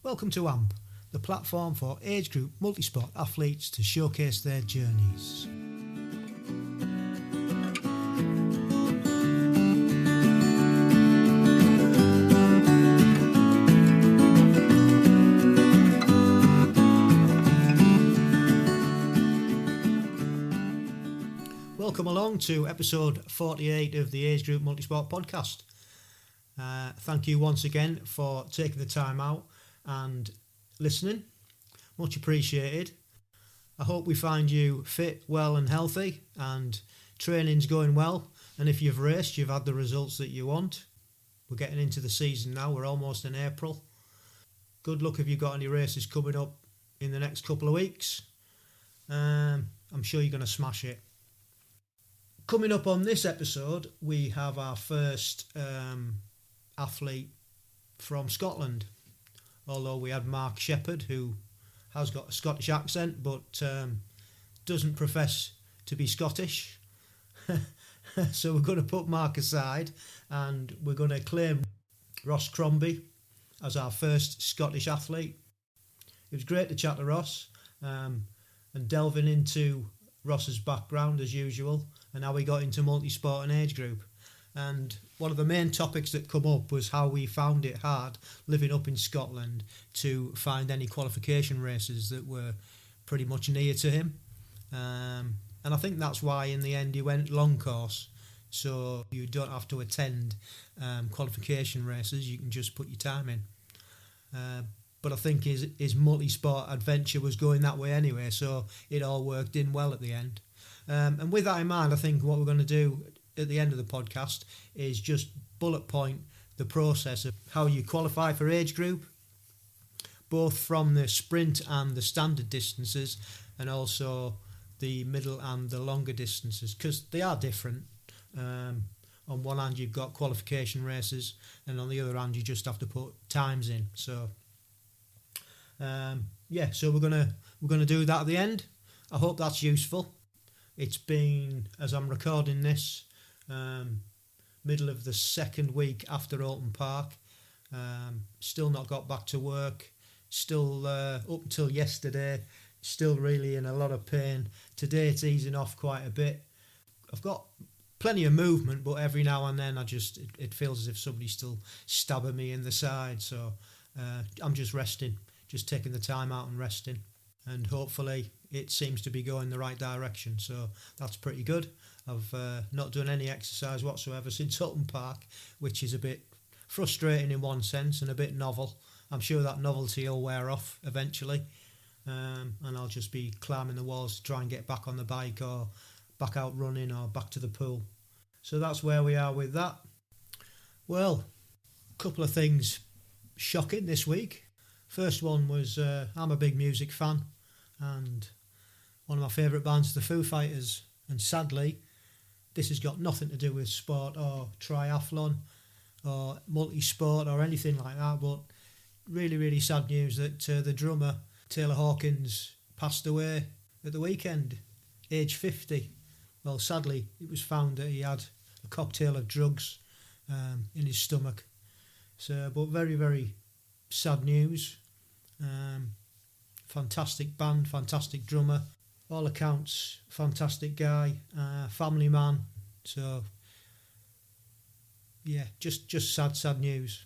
Welcome to AMP, the platform for age group multisport athletes to showcase their journeys. Welcome along to episode 48 of the Age Group Multisport podcast. Thank you once again for taking the time out and listening. Much appreciated. I hope we find you fit, well and healthy, and training's going well. And if you've raced, you've had the results that you want. We're getting into the season now. We're almost in April. Good luck if you've got any races coming up in the next couple of weeks. I'm sure you're going to smash it. Coming up on this episode, we have our first athlete from Scotland. Although we had Mark Shepherd, who has got a Scottish accent, but doesn't profess to be Scottish. So we're going to put Mark aside, and we're going to claim Ross Crombie as our first Scottish athlete. It was great to chat to Ross, and delving into Ross's background as usual, and how we got into multisport and age group. And one of the main topics that come up was how we found it hard living up in Scotland to find any qualification races that were pretty much near to him. And I think that's why in the end he went long course, so you don't have to attend qualification races, you can just put your time in. But I think his multi-sport adventure was going that way anyway, so it all worked in well at the end. And with that in mind, I think what we're going to do at the end of the podcast is just bullet point the process of how you qualify for age group, both from the sprint and the standard distances, and also the middle and the longer distances, because they are different. On one hand you've got qualification races, and on the other hand you just have to put times in. So so we're gonna do that at the end. I hope that's useful. It's been, as I'm recording this, middle of the second week after Oulton Park. Still not got back to work. Still up until yesterday, still really in a lot of pain. Today it's easing off quite a bit. I've got plenty of movement, but every now and then it feels as if somebody's still stabbing me in the side. So I'm just resting, just taking the time out and resting. And hopefully it seems to be going the right direction, so that's pretty good. I've not done any exercise whatsoever since Oulton Park, which is a bit frustrating in one sense and a bit novel. I'm sure that novelty will wear off eventually, and I'll just be climbing the walls to try and get back on the bike or back out running or back to the pool. So that's where we are with that. Well, a couple of things shocking this week. First one was I'm a big music fan, and one of my favourite bands is the Foo Fighters, and sadly this has got nothing to do with sport or triathlon or multi-sport or anything like that, but really, really sad news that the drummer Taylor Hawkins passed away at the weekend, age 50. Well, sadly it was found that he had a cocktail of drugs in his stomach. So, but very, very sad news. Fantastic band, fantastic drummer, all accounts fantastic guy, family man. So yeah, just sad news.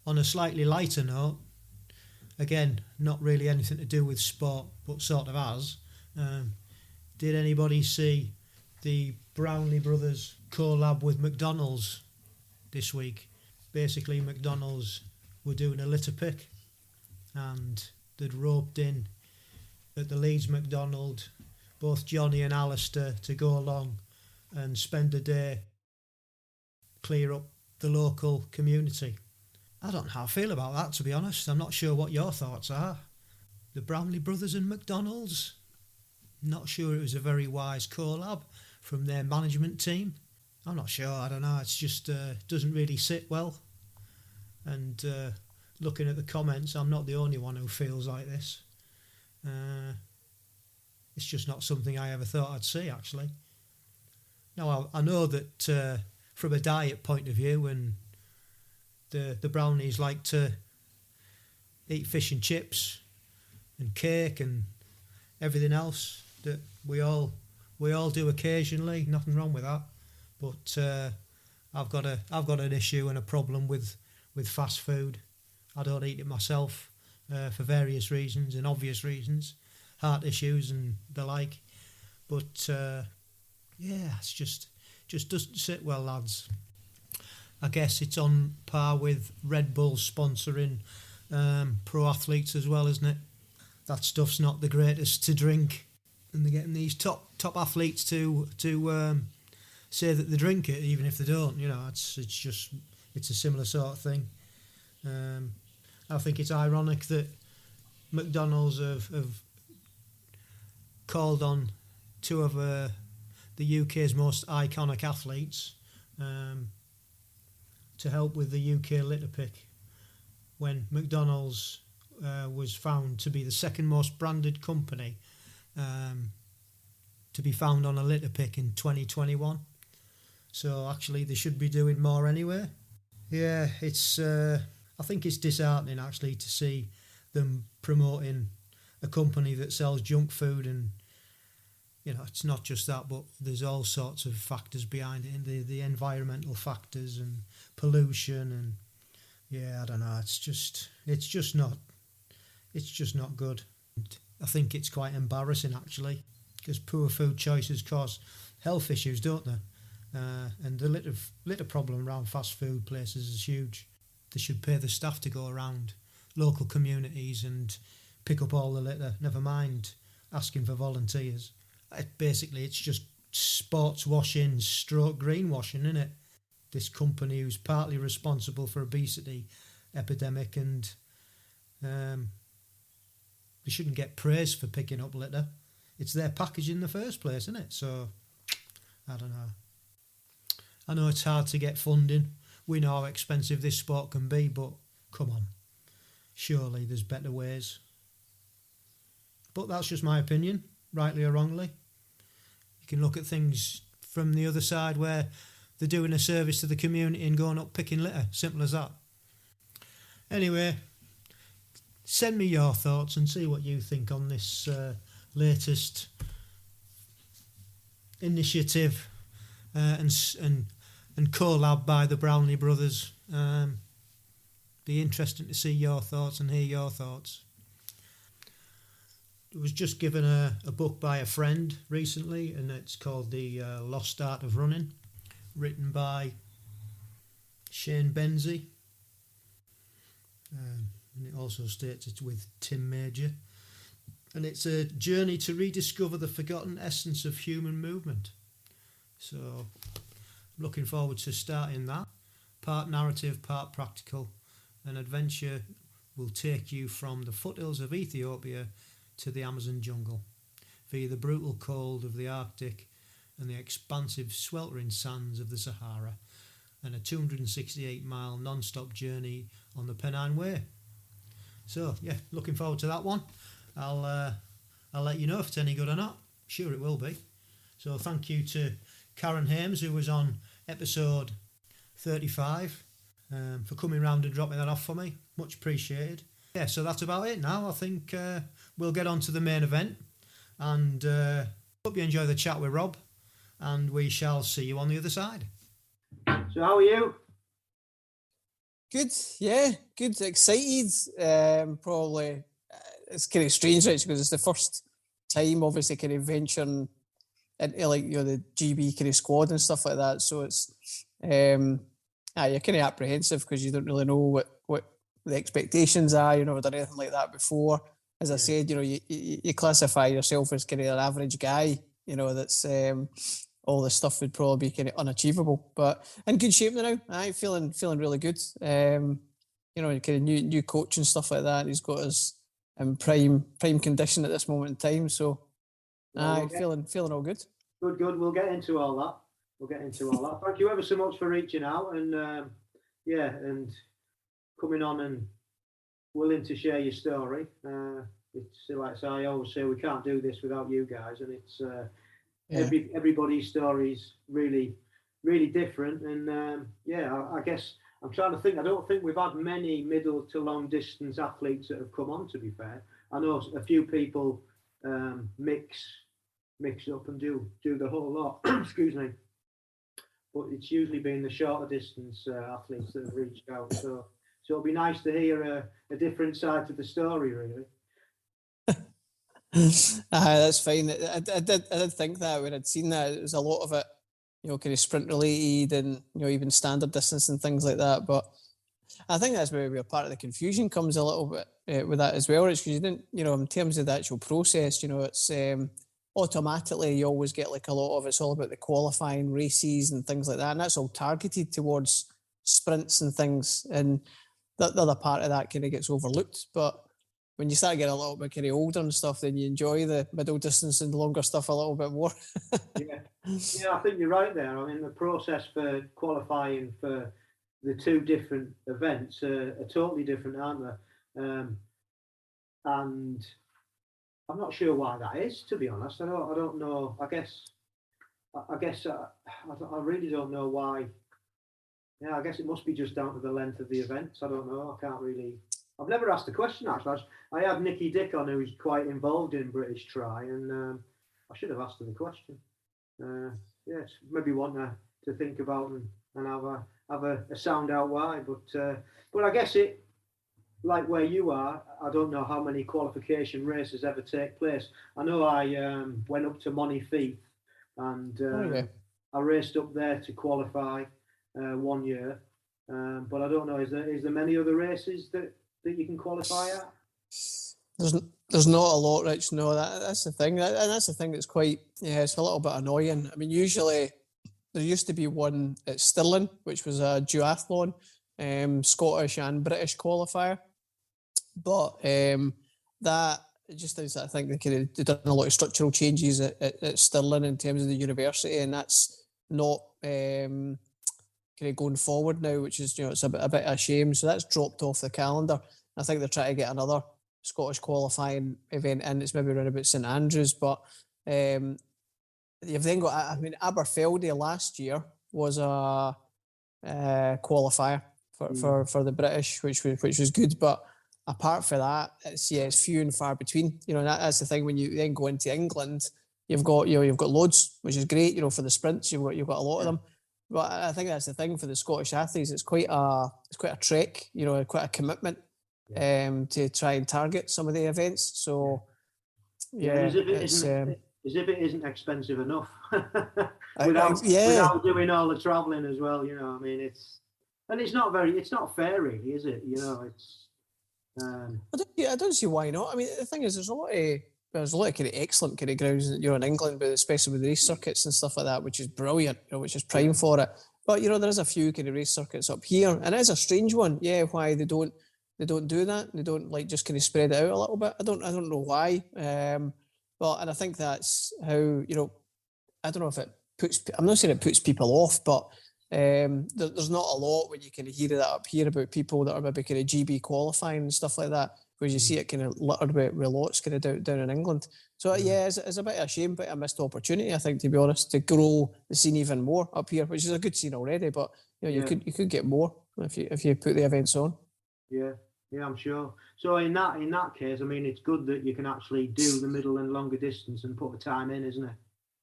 On a slightly lighter note, again, not really anything to do with sport, but sort of has. Did anybody see the Brownlee Brothers collab with McDonald's this week? Basically, McDonald's were doing a litter pick, and they'd roped in at the Leeds McDonald both Johnny and Alistair to go along and spend a day, clear up the local community. I don't know how I feel about that, to be honest. I'm not sure what your thoughts are. The Brownlee Brothers and McDonald's, not sure it was a very wise collab from their management team. I'm not sure, I don't know, it's just doesn't really sit well. And looking at the comments, I'm not the only one who feels like this. It's just not something I ever thought I'd see, actually. Now, I know that from a diet point of view, and the Brownies like to eat fish and chips and cake and everything else that we all do occasionally. Nothing wrong with that, but I've got an issue and a problem with fast food. I don't eat it myself for various reasons and obvious reasons, heart issues and the like. But it's just doesn't sit well, lads. I guess it's on par with Red Bull sponsoring pro athletes as well, isn't it? That stuff's not the greatest to drink, and they're getting these top athletes to say that they drink it, even if they don't. You know, it's a similar sort of thing. I think it's ironic that McDonald's have called on two of the UK's most iconic athletes to help with the UK litter pick, when McDonald's was found to be the second most branded company to be found on a litter pick in 2021. So actually they should be doing more anyway. Yeah, it's I think it's disheartening actually to see them promoting a company that sells junk food, and you know, it's not just that, but there's all sorts of factors behind it, and the environmental factors and pollution, and yeah, I don't know, it's just not good. I think it's quite embarrassing actually, because poor food choices cause health issues, don't they? And the litter problem around fast food places is huge. They should pay the staff to go around local communities and pick up all the litter, never mind asking for volunteers. Basically, it's just sports washing stroke greenwashing, isn't it? This company who's partly responsible for obesity epidemic, and they shouldn't get praise for picking up litter. It's their package in the first place, isn't it? So, I don't know. I know it's hard to get funding. We know how expensive this sport can be, but come on. Surely there's better ways. But that's just my opinion, rightly or wrongly. You can look at things from the other side where they're doing a service to the community and going up picking litter. Simple as that. Anyway, send me your thoughts and see what you think on this latest initiative and collab by the Brownlee brothers. Be interesting to see your thoughts and hear your thoughts. I was just given a book by a friend recently, and it's called The Lost Art of Running, written by Shane Benzie. And it also states it's with Tim Major. And it's a journey to rediscover the forgotten essence of human movement. So I'm looking forward to starting that. Part narrative, part practical. An adventure will take you from the foothills of Ethiopia to the Amazon jungle, via the brutal cold of the Arctic and the expansive sweltering sands of the Sahara, and a 268-mile non-stop journey on the Pennine Way. So yeah, looking forward to that one. I'll let you know if it's any good or not. Sure it will be. So thank you to Karen Hames, who was on episode 35, for coming round and dropping that off for me. Much appreciated. Yeah, so that's about it now. I think we'll get on to the main event, and hope you enjoy the chat with Rob, and we shall see you on the other side. So how are you? Good, yeah, good, excited. Probably it's kind of strange, right, because it's the first time, obviously, kind of venturing into, like, you know, the GB kind of squad and stuff like that. So it's you're kind of apprehensive because you don't really know what the expectations are. You've never done anything like that before. As I said, you know, you classify yourself as kind of an average guy. You know, that's all this stuff would probably be kind of unachievable. But in good shape now. I'm feeling really good. You know, kind of new coach and stuff like that. He's got us in prime condition at this moment in time. So I'm feeling all good. Good. We'll get into all that. Thank you ever so much for reaching out and and coming on and willing to share your story. It's like I always say, we can't do this without you guys, and it's everybody's story is really, really different. And I guess I'm trying to think. I don't think we've had many middle to long distance athletes that have come on, to be fair. I know a few people mix up and do the whole lot. Excuse me. But it's usually been the shorter distance athletes that have reached out. So it'll be nice to hear a different side to the story, really. That's fine. I did think that when I'd seen that, it was a lot of it, kind of sprint related and, even standard distance and things like that. But I think that's where part of the confusion comes a little bit with that as well. It's because you didn't, in terms of the actual process, it's automatically you always get like a lot of it's all about the qualifying races and things like that. And that's all targeted towards sprints and things. And the other part of that kind of gets overlooked. But when you start getting a little bit kind of older and stuff, then you enjoy the middle distance and longer stuff a little bit more. Yeah, I think you're right there. I mean, the process for qualifying for the two different events are totally different, aren't they? And I'm not sure why that is, to be honest. I don't know. I guess I really don't know why. Yeah, I guess it must be just down to the length of the events. I don't know. I can't really. I've never asked the question, actually. I had Nikki Dick on, who's quite involved in British Tri, and I should have asked her the question. It's maybe one to think about and have a sound out why. But I guess it, like where you are, I don't know how many qualification races ever take place. I know I went up to Monifieth and I raced up there to qualify 1 year. But I don't know, is there many other races that you can qualify at? There's not a lot, Rich. No, that's the thing. And that's the thing that's quite, it's a little bit annoying. I mean, usually there used to be one at Stirling, which was a duathlon, Scottish and British qualifier. But that just is, I think they've done a lot of structural changes at Stirling in terms of the university, and that's not kind of going forward now, which is, it's a bit of a shame. So that's dropped off the calendar. I think they're trying to get another Scottish qualifying event in. It's maybe around about St Andrews, but you've then got, I mean, Aberfeldy last year was a qualifier for the British, which was good, but apart from that, it's few and far between. That's the thing. When you then go into England, you've got loads, which is great. For the sprints, you've got a lot of them. But I think that's the thing for the Scottish athletes. It's quite a trek. Quite a commitment to try and target some of the events. So as if it isn't expensive enough without doing all the travelling as well. I mean, it's not fair, really, is it? It's. I don't see why not. I mean, the thing is, there's a lot of kind of excellent kind of grounds, in England, but especially with the race circuits and stuff like that, which is brilliant, which is prime for it. But there is a few kind of race circuits up here, and it is a strange one. Yeah, why they don't do that? They don't just kind of spread it out a little bit. I don't know why. And I think that's how I don't know if it puts. I'm not saying it puts people off, but there's not a lot when you kind of hear that up here about people that are maybe kind of GB qualifying and stuff like that, whereas you see it kind of littered with lots kind of down in England. So it's a bit of a shame, but a missed opportunity, I think, to be honest, to grow the scene even more up here, which is a good scene already. But you could get more if you put the events on. Yeah, I'm sure. So in that case, I mean, it's good that you can actually do the middle and longer distance and put the time in, isn't it?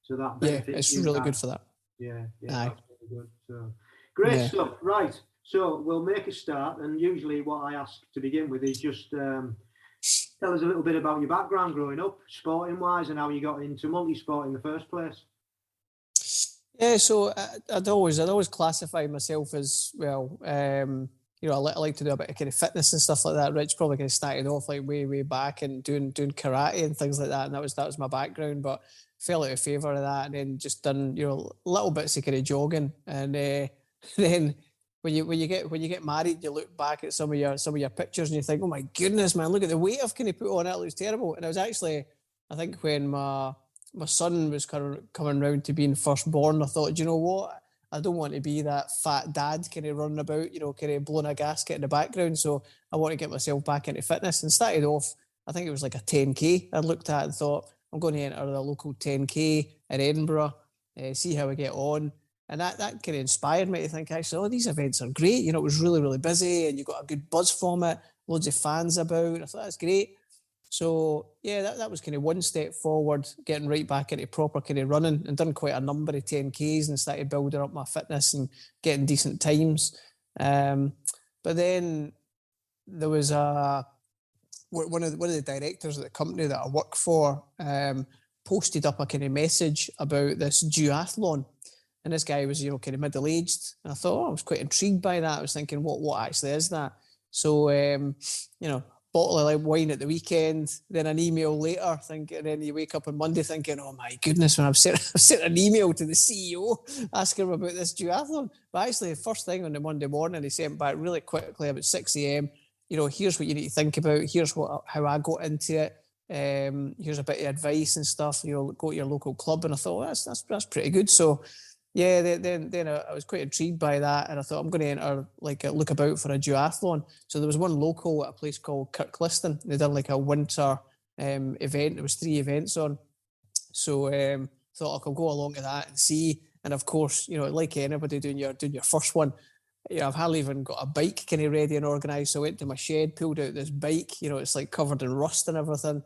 So that benefits it's really good for that. Yeah, that's really good. So great stuff. Right. So we'll make a start, and usually what I ask to begin with is just tell us a little bit about your background growing up, sporting wise, and how you got into multi-sport in the first place. Yeah, so I'd always classify myself as, well, I like to do a bit of kind of fitness and stuff like that. Rich probably kind of started off like way back and doing karate and things like that, and that was my background, but fell out of favour of that, and then just done little bits of kind of jogging, and then when you get married, you look back at some of your pictures and you think, oh my goodness, man, look at the weight I've kind of put on. It looks terrible. And it was actually, I think, when my son was kind of coming round to being firstborn, I thought, you know what? I don't want to be that fat dad kind of running about, kind of blowing a gasket in the background. So I want to get myself back into fitness, and started off, I think it was like a 10K I looked at and thought, I'm going to enter the local 10K in Edinburgh, see how I get on. And that kind of inspired me to think, actually, these events are great. It was really, really busy and you got a good buzz from it, loads of fans about. I thought, that's great. So, yeah, that was kind of one step forward, getting right back into proper kind of running, and done quite a number of 10Ks and started building up my fitness and getting decent times. But then there was one of the directors at the company that I work for posted up a kind of message about this duathlon. And this guy was, kind of middle-aged. And I thought, I was quite intrigued by that. I was thinking, what actually is that? So, bottle of wine at the weekend, then an email later, thinking, and then you wake up on Monday thinking, oh my goodness, when I've sent an email to the CEO asking him about this duathlon. But actually, the first thing on the Monday morning, he sent back really quickly about 6 a.m. Here's what you need to think about. Here's how I got into it. Here's a bit of advice and stuff. Go to your local club. And I thought, that's pretty good. So, yeah, then I was quite intrigued by that, and I thought I'm going to enter a look about for a duathlon. So there was one local at a place called Kirkliston. They done a winter event. There was 3 events on, so thought I'll go along to that and see. And of course, like anybody doing your first one, I've hardly even got a bike kind of ready and organised. So I went to my shed, pulled out this bike. It's covered in rust and everything.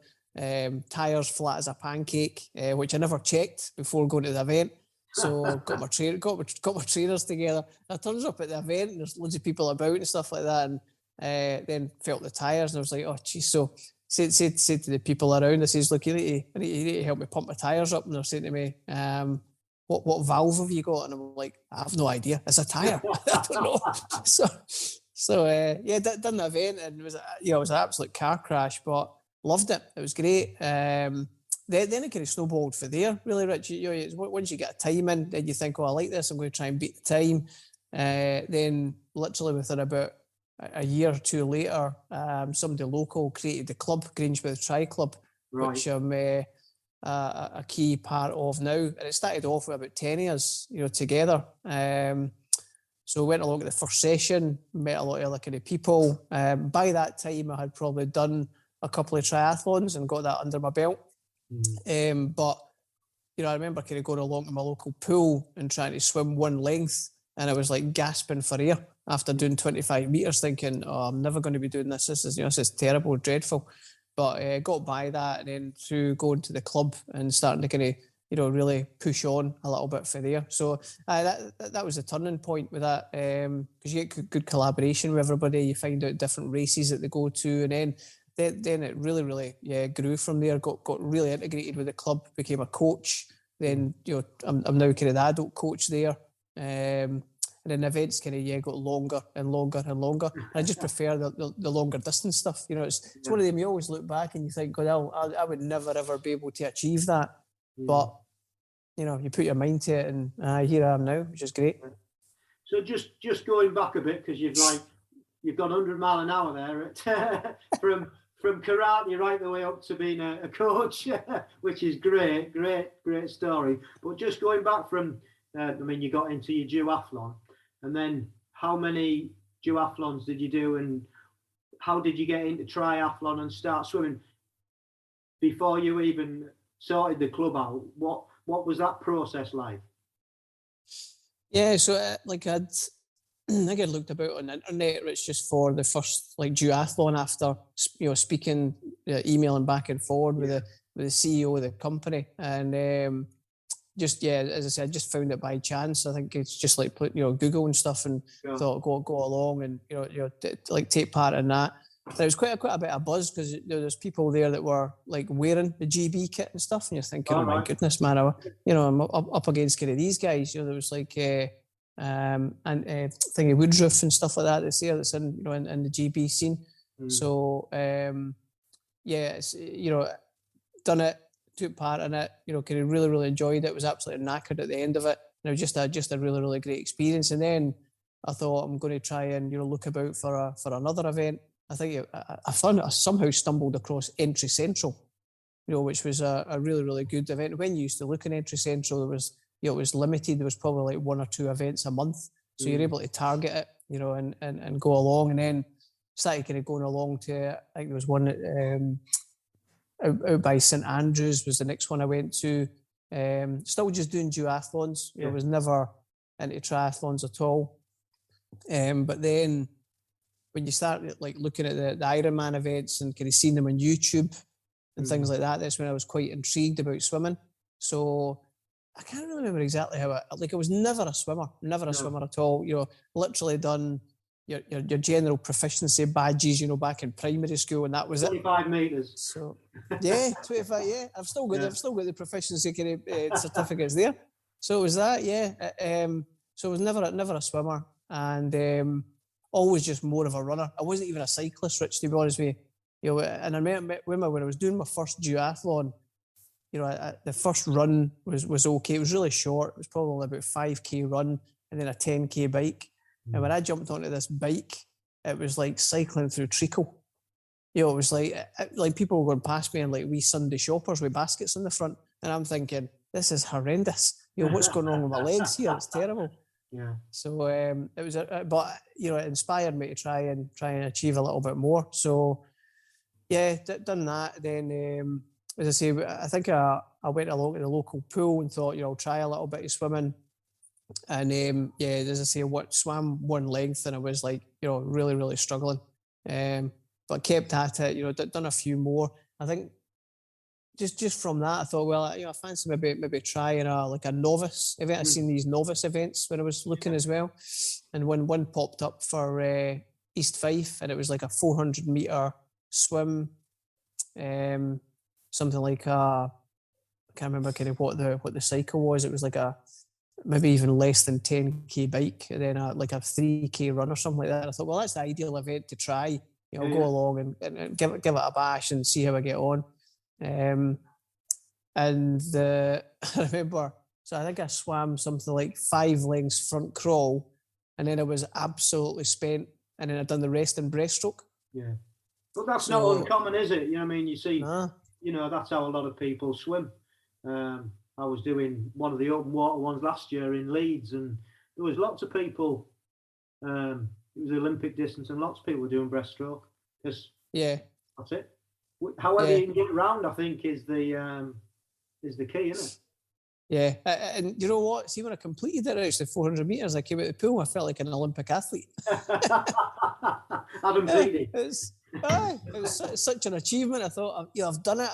Tyres flat as a pancake, which I never checked before going to the event. So got my trainers together. I turns up at the event and there's loads of people about and stuff like that, and then felt the tyres and I was like, oh geez. So said to the people around, I says, look, you need to help me pump my tyres up. And they're saying to me, what valve have you got? And I'm like, I have no idea. It's a tyre. I don't know. So done the event, and it was an absolute car crash, but loved it. It was great. Then it kind of snowballed for there, really, Rich. Once you get a time in, then you think, I like this, I'm going to try and beat the time. Then literally within about a year or two later, somebody local created the club, Grangemouth Tri Club, right, which I'm a key part of now. And it started off with about 10 of us, together. So we went along to the first session, met a lot of kind of people. By that time, I had probably done a couple of triathlons and got that under my belt. But I remember kind of going along to my local pool and trying to swim one length, and I was gasping for air after doing 25 meters, thinking, I'm never going to be doing this. This is terrible, dreadful. But got by that, and then through going to the club and starting to kind of really push on a little bit for there. So that was a turning point with that, because you get good collaboration with everybody. You find out different races that they go to, and then it really, really grew from there. Got really integrated with the club, became a coach. Then I'm now kind of the adult coach there, and then events kind of got longer and longer and longer. And I just prefer the longer distance stuff. It's one of them you always look back and you think, God, I would never ever be able to achieve that. But you put your mind to it, and here I am now, which is great. So just going back a bit, because you've gone 100 mile an hour there from karate right the way up to being a coach, which is great story. But just going back from, you got into your duathlon, and then how many duathlons did you do, and how did you get into triathlon and start swimming before you even sorted the club out? What was that process like? Yeah, so I think I looked about on the internet. It's just for the first duathlon after speaking, emailing back and forward with the CEO of the company, and as I said, I just found it by chance. I think it's just put Google and stuff, and thought go along and take part in that. And it was quite a bit of buzz, because there's people there that were wearing the GB kit and stuff, and you're thinking, my goodness, man, I'm up against kind of these guys. There was and thingy Woodruff and stuff like that that's in in the GB scene. So it's done it, took part in it, kind of really, really enjoyed it. Was absolutely knackered at the end of it. And it was just a really, really great experience. And then I thought, I'm going to try and look about for another event. I think I somehow stumbled across Entry Central, which was a really, really good event. When you used to look in Entry Central, there was it was limited. There was probably 1 or 2 events a month, so you're able to target it, and go along. And then started kind of going along to, I think there was one out by St Andrews was the next one I went to. Still just doing duathlons. It was never into triathlons at all. But then when you start like looking at the Ironman events and kind of seeing them on YouTube and things like that, that's when I was quite intrigued about swimming. So I can't really remember exactly how I was never a swimmer at all. You know, literally done your general proficiency badges, you know, back in primary school, and that was 25 metres. So yeah, 25. Yeah, I've still got the proficiency kind of certificates there. So it was that. Yeah. So I was never a swimmer, and always just more of a runner. I wasn't even a cyclist, Rich, to be honest with you. You know, and I remember when I was doing my first duathlon, you know, the first run was okay. It was really short. It was probably about 5K run and then a 10K bike. And when I jumped onto this bike, it was like cycling through treacle. You know, it was like people were going past me and like wee Sunday shoppers with baskets in the front. And I'm thinking, this is horrendous. You know, what's going on with my legs here? It's terrible. Yeah. So it was, but you know, it inspired me to try and achieve a little bit more. So yeah, done that. Then, as I say, I think I went along to the local pool and thought, you know, I'll try a little bit of swimming. And yeah, as I say, swam one length and I was like, you know, really, really struggling. But kept at it, you know, done a few more. I think just from that, I thought, well, you know, I fancy maybe trying a novice event. I've seen these novice events when I was looking as well. And when one popped up for East Fife, and it was like a 400-metre swim, something like I can't remember kind of what the cycle was. It was like maybe even less than 10K bike, and then like a 3K run or something like that. I thought, well, that's the ideal event to try. You know, go along and give it a bash and see how I get on. And I remember, so I think I swam something like 5 lengths front crawl, and then I was absolutely spent, and then I'd done the rest in breaststroke. Yeah, but that's not uncommon, is it? You know what I mean? You see, you know, that's how a lot of people swim. I was doing one of the open water ones last year in Leeds, and there was lots of people. It was Olympic distance, and lots of people were doing breaststroke. That's it. However you can get around, I think, is the key, isn't it? Yeah, and you know what? See, when I completed it, actually 400 metres, I came out of the pool, I felt like an Olympic athlete. Adam Peaty. It was such an achievement. I thought, you know, I've done it.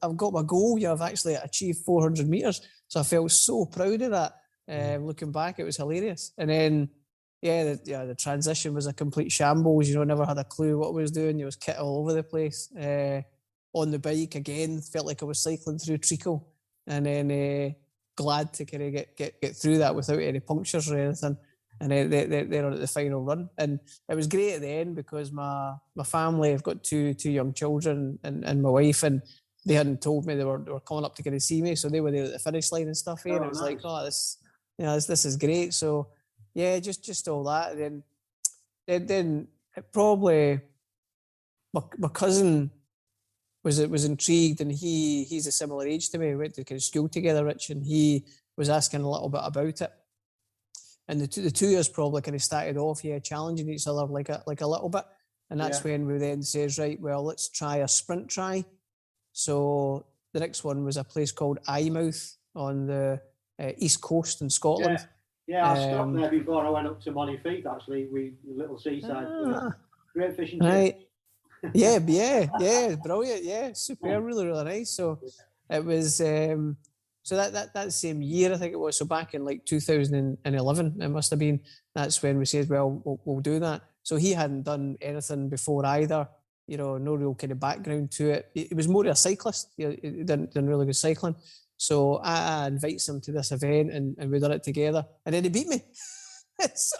I've got my goal. You know, I've actually achieved 400 metres. So I felt so proud of that. Looking back, it was hilarious. And then, the transition was a complete shambles. You know, never had a clue what I was doing. It was kit all over the place. On the bike again, felt like I was cycling through treacle, and then glad to kind of get through that without any punctures or anything. And then they're on at the final run, and it was great at the end because my family, I've got two young children and my wife, and they hadn't told me they were coming up to kind of see me, so they were there at the finish line and stuff. And it was nice. Like, oh, this is great. So yeah, just all that. And then it probably my cousin was intrigued, and he's a similar age to me. We went to kind of school together, Rich, and he was asking a little bit about it. And the 2 years probably kind of started off, challenging each other like a little bit. And that's when we then says, right, well, let's try a sprint try. So the next one was a place called Eyemouth on the east coast in Scotland. Yeah, I stopped there before I went up to Montefiore, actually. We little seaside. Great fishing. Right. Yeah, brilliant. Yeah, super, really, really nice. So it was... So that same year, I think it was, so back in like 2011, it must have been, that's when we said, well, we'll do that. So he hadn't done anything before either, you know, no real kind of background to it. He was more a cyclist, he didn't really good cycling. So I invited him to this event, and we done it together, and then he beat me. So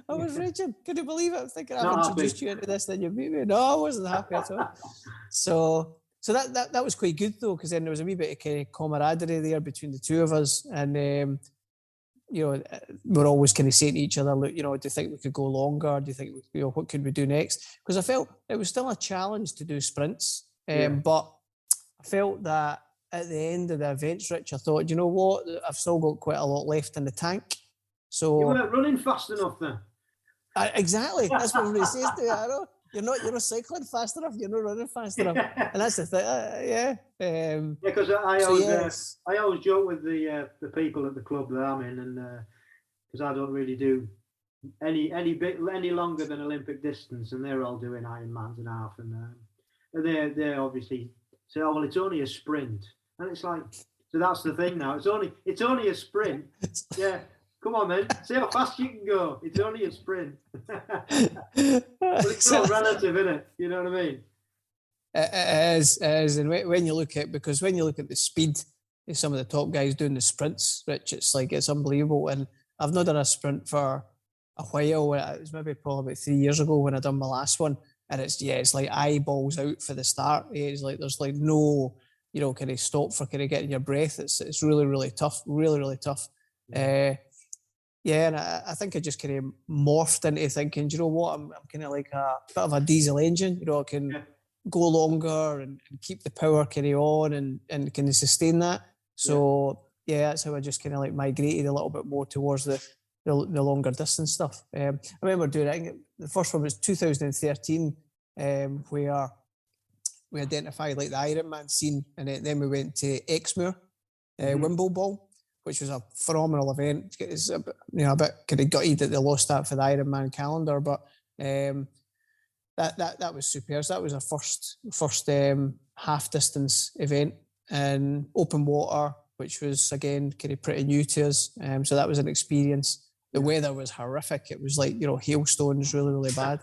I was raging. Could you believe it? I'm thinking, I've introduced you into this, then you beat me. No, I wasn't happy at all. So that was quite good though, because then there was a wee bit of kind of camaraderie there between the two of us, and you know, we're always kind of saying to each other, look, you know, do you think we could go longer? Do you think, you know, what could we do next? Because I felt it was still a challenge to do sprints, but I felt that at the end of the events, Rich, I thought, you know what, I've still got quite a lot left in the tank. So you weren't running fast enough then. Exactly, that's what everybody says to me. I know. You're not cycling fast enough. You're not running fast enough, and that's the thing. Because I always joke with the people at the club that I'm in, and because I don't really do any longer than Olympic distance, and they're all doing Ironmans and half, and they're obviously say, oh well, it's only a sprint, and it's like, so that's the thing now. It's only a sprint. Yeah, come on, man. See how fast you can go. It's only a sprint. But it's all relative, isn't it? You know what I mean? It is, and when you look at the speed of some of the top guys doing the sprints, Rich, it's unbelievable. And I've not done a sprint for a while. It was maybe probably about 3 years ago when I done my last one, and it's like eyeballs out for the start. It's like there's like no, kind of stop for kind of getting your breath. It's really, really tough, really tough. And I think I just kind of morphed into thinking, do you know what, I'm kind of like a bit of a diesel engine. I can go longer and keep the power kind of on and kind of sustain that. So that's how I just kind of like migrated a little bit more towards the longer distance stuff. I remember doing it. The first one was 2013, where we identified like the Ironman scene, and then we went to Exmoor, Wimbleball, which was a phenomenal event. It's a bit kind of gutted that they lost that for the Ironman calendar, but that was super. So that was our first half distance event in open water, which was again kind of pretty new to us. So that was an experience. The weather was horrific. It was like hailstones, really, really bad.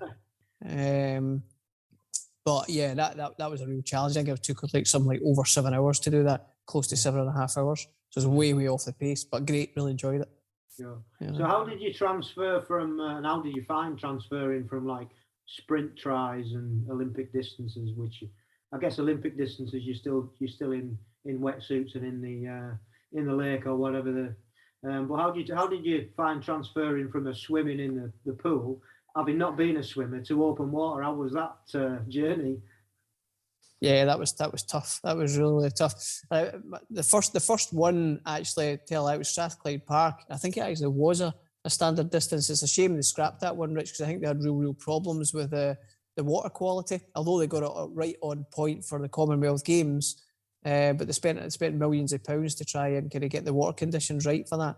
But yeah, that was a real challenge. I think it took like over 7 hours to do that, close to 7.5 hours. So it was way off the pace, but great. Really enjoyed it. Yeah. So how did you transfer from, and how did you find transferring from like sprint tries and Olympic distances? Which I guess Olympic distances you're still in wetsuits and in the lake or whatever. But how did you find transferring from a swimming in the pool, having not been a swimmer, to open water? How was that journey? Yeah, that was tough. That was really, really tough. The first one actually till out was Strathclyde Park. I think it actually was a standard distance. It's a shame they scrapped that one, Rich, because I think they had real problems with the water quality. Although they got it right on point for the Commonwealth Games, but they spent millions of pounds to try and kind of get the water conditions right for that.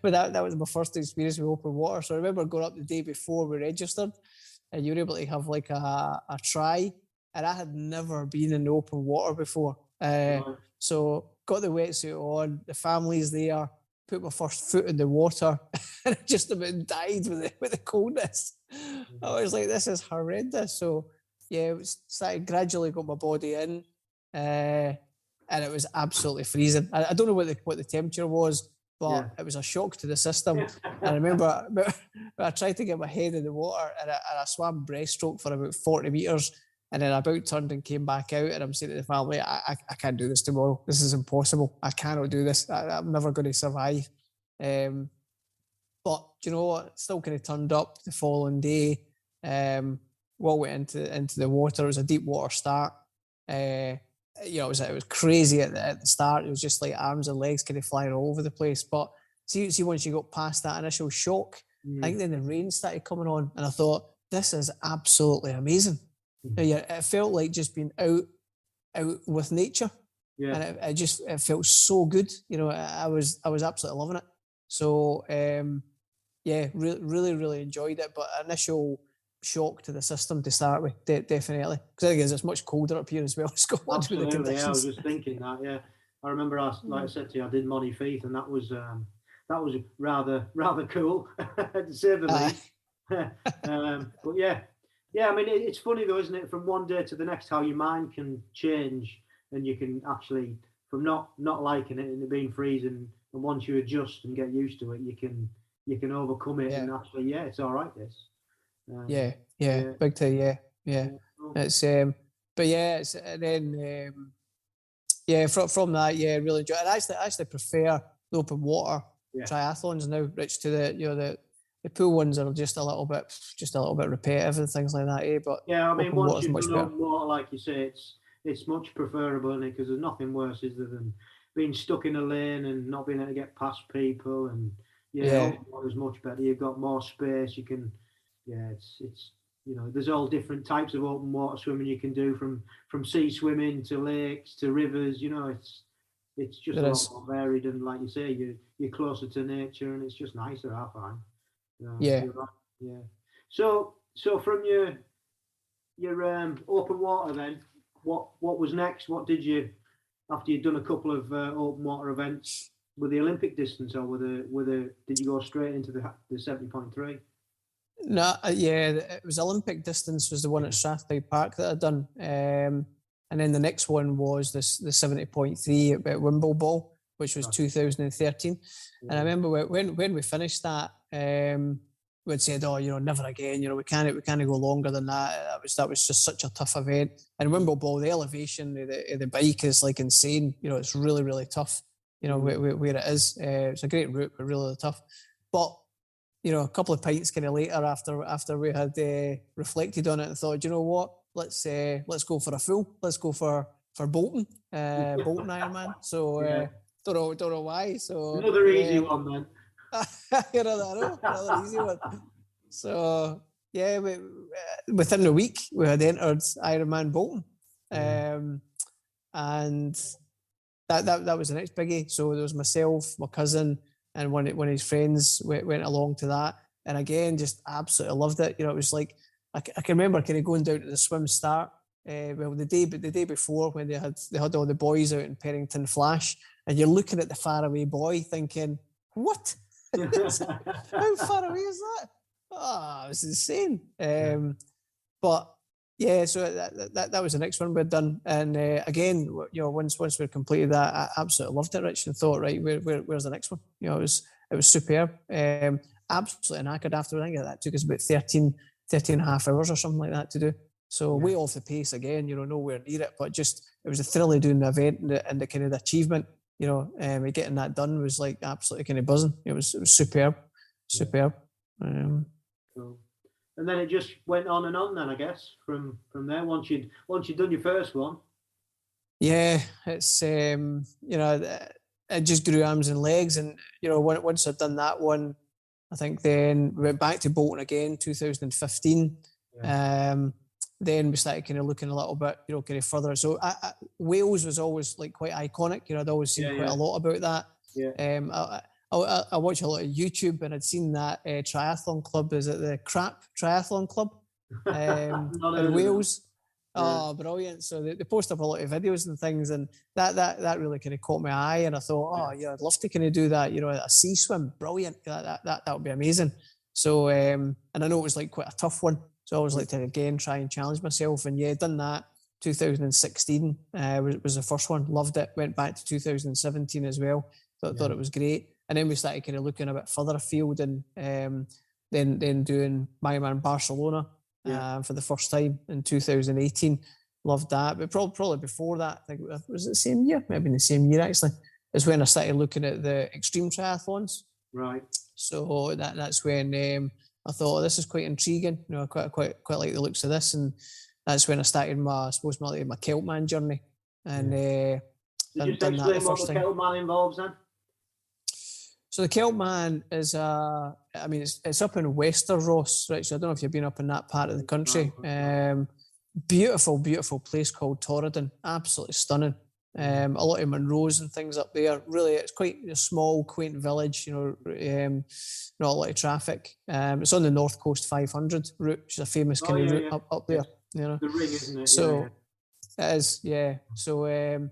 But that was my first experience with open water. So I remember going up the day before we registered, and you were able to have like a try. And I had never been in the open water before. So got the wetsuit on, the family's there, put my first foot in the water, and I just about died with the coldness. I was like, this is horrendous. So yeah, started gradually got my body in, and it was absolutely freezing. I don't know what the temperature was, but it was a shock to the system. And I remember I tried to get my head in the water, and I swam breaststroke for about 40 metres. And then I about turned and came back out, and I'm saying to the family, I can't do this tomorrow. This is impossible. I cannot do this. I'm never going to survive. But you know what? Still kind of turned up the following day. Well, went into the water. It was a deep water start. It was crazy at the start. It was just like arms and legs kind of flying all over the place. But see once you got past that initial shock, I think then the rain started coming on, and I thought, this is absolutely amazing. It felt like just being out with nature, and it felt so good. I was absolutely loving it. So really enjoyed it. But initial shock to the system to start with, definitely, because I think it's much colder up here as well in Scotland. Absolutely, I was just thinking that. Yeah, I remember like I said to you, I did Montefieth, and that was rather cool to say the least. But yeah, I mean, it's funny though, isn't it? From one day to the next, how your mind can change, and you can actually, from not liking it and it being freezing, and once you adjust and get used to it, you can overcome it, and actually, it's all right. This. Big time. Yeah. It's but it's and then from that, really enjoy it. I actually prefer the open water triathlons now, Rich, to the pool ones are just a little bit repetitive and things like that, But I mean, once you've done open water, like you say, it's much preferable, isn't it? Because there's nothing worse, is there, than being stuck in a lane and not being able to get past people. And open water is much better. You've got more space. You can, it's there's all different types of open water swimming you can do, from sea swimming to lakes to rivers. It's just There a is. lot more varied, and like you say, you're closer to nature, and it's just nicer, I find. Yeah. You're right. Yeah. So from your open water then, what was next? What did you, after you'd done a couple of open water events, with the Olympic distance, or did you go straight into the 70.3? No, yeah, it was Olympic distance was the one at Strathclyde Park that I'd done. And then the next one was the 70.3 at Wimbleball, which was 2013. Yeah. And I remember when we finished that, we'd said, "Oh, never again. We can't go longer than that." That was just such a tough event. And Wimbleball, the elevation of the bike is like insane. It's really, really tough. Where it is. It's a great route, but really, really tough. But a couple of pints kind of later after we had reflected on it and thought, you know what, let's go for a full. Let's go for Bolton, Bolton Ironman. So don't know why. So another easy one then. another easy one. So yeah, within the week we had entered Ironman Bolton, and that was the next biggie. So there was myself, my cousin, and one of his friends went along to that, and again, just absolutely loved it. It was like I can remember kind of going down to the swim start. The day before, when they had all the boys out in Perrington Flash, and you're looking at the faraway boy thinking, "What? How far away is that? Oh, it's insane." But yeah, so that was the next one we'd done, and again, once we completed that, I absolutely loved it, Rich, and thought, right, where's the next one? It was superb. Absolutely knackered after. I think that took us about 13 and a half hours or something like that to do. So way off the pace again, nowhere near it, but just it was a thrill of doing the event and the kind of the achievement, getting that done was like absolutely kind of buzzing. It was superb. Cool. And then it just went on and on then, I guess, from there, once you'd done your first one. Yeah, it's, it just grew arms and legs. And, once I'd done that one, I think then we went back to Bolton again, 2015. Yeah. Then we started kind of looking a little bit, kind of further. So Wales was always like quite iconic. I'd always seen quite a lot about that. Yeah. I watch a lot of YouTube, and I'd seen that triathlon club. Is it the Crap Triathlon Club in Wales? Oh, brilliant! So they post up a lot of videos and things, and that really kind of caught my eye. And I thought, I'd love to kind of do that. A sea swim, brilliant. That would be amazing. So and I know it was like quite a tough one. So I always like to again try and challenge myself. And done that. 2016 was the first one. Loved it. Went back to 2017 as well. Thought it was great. And then we started kind of looking a bit further afield, and then doing Ironman Barcelona for the first time in 2018. Loved that. But probably before that, I think was it the same year? Maybe in the same year actually, is when I started looking at the extreme triathlons. Right. So that's when I thought, this is quite intriguing. I quite like the looks of this, and that's when I started my Keltman journey. And did you explain what the Keltman involves then? So the Keltman is it's up in Westeros, right? So I don't know if you've been up in that part of the country. Beautiful place called Torridon. Absolutely stunning. A lot of Monroes and things up there. Really, it's quite a small, quaint village. Not a lot of traffic. It's on the North Coast 500 route, which is a famous kind of route up there. The ring, isn't it? So it is, yeah. So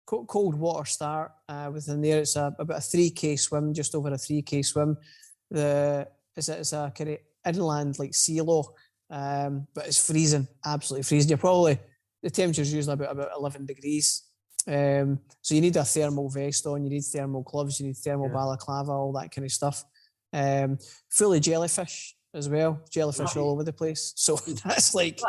cold water start within there. It's about a 3K swim, just over a 3K swim. It's a kind of inland like sea loch, but it's freezing, absolutely freezing. The temperature's usually about 11 degrees. So you need a thermal vest on, you need thermal gloves, you need thermal balaclava, all that kind of stuff. Full of jellyfish as well, all over the place. So that's like,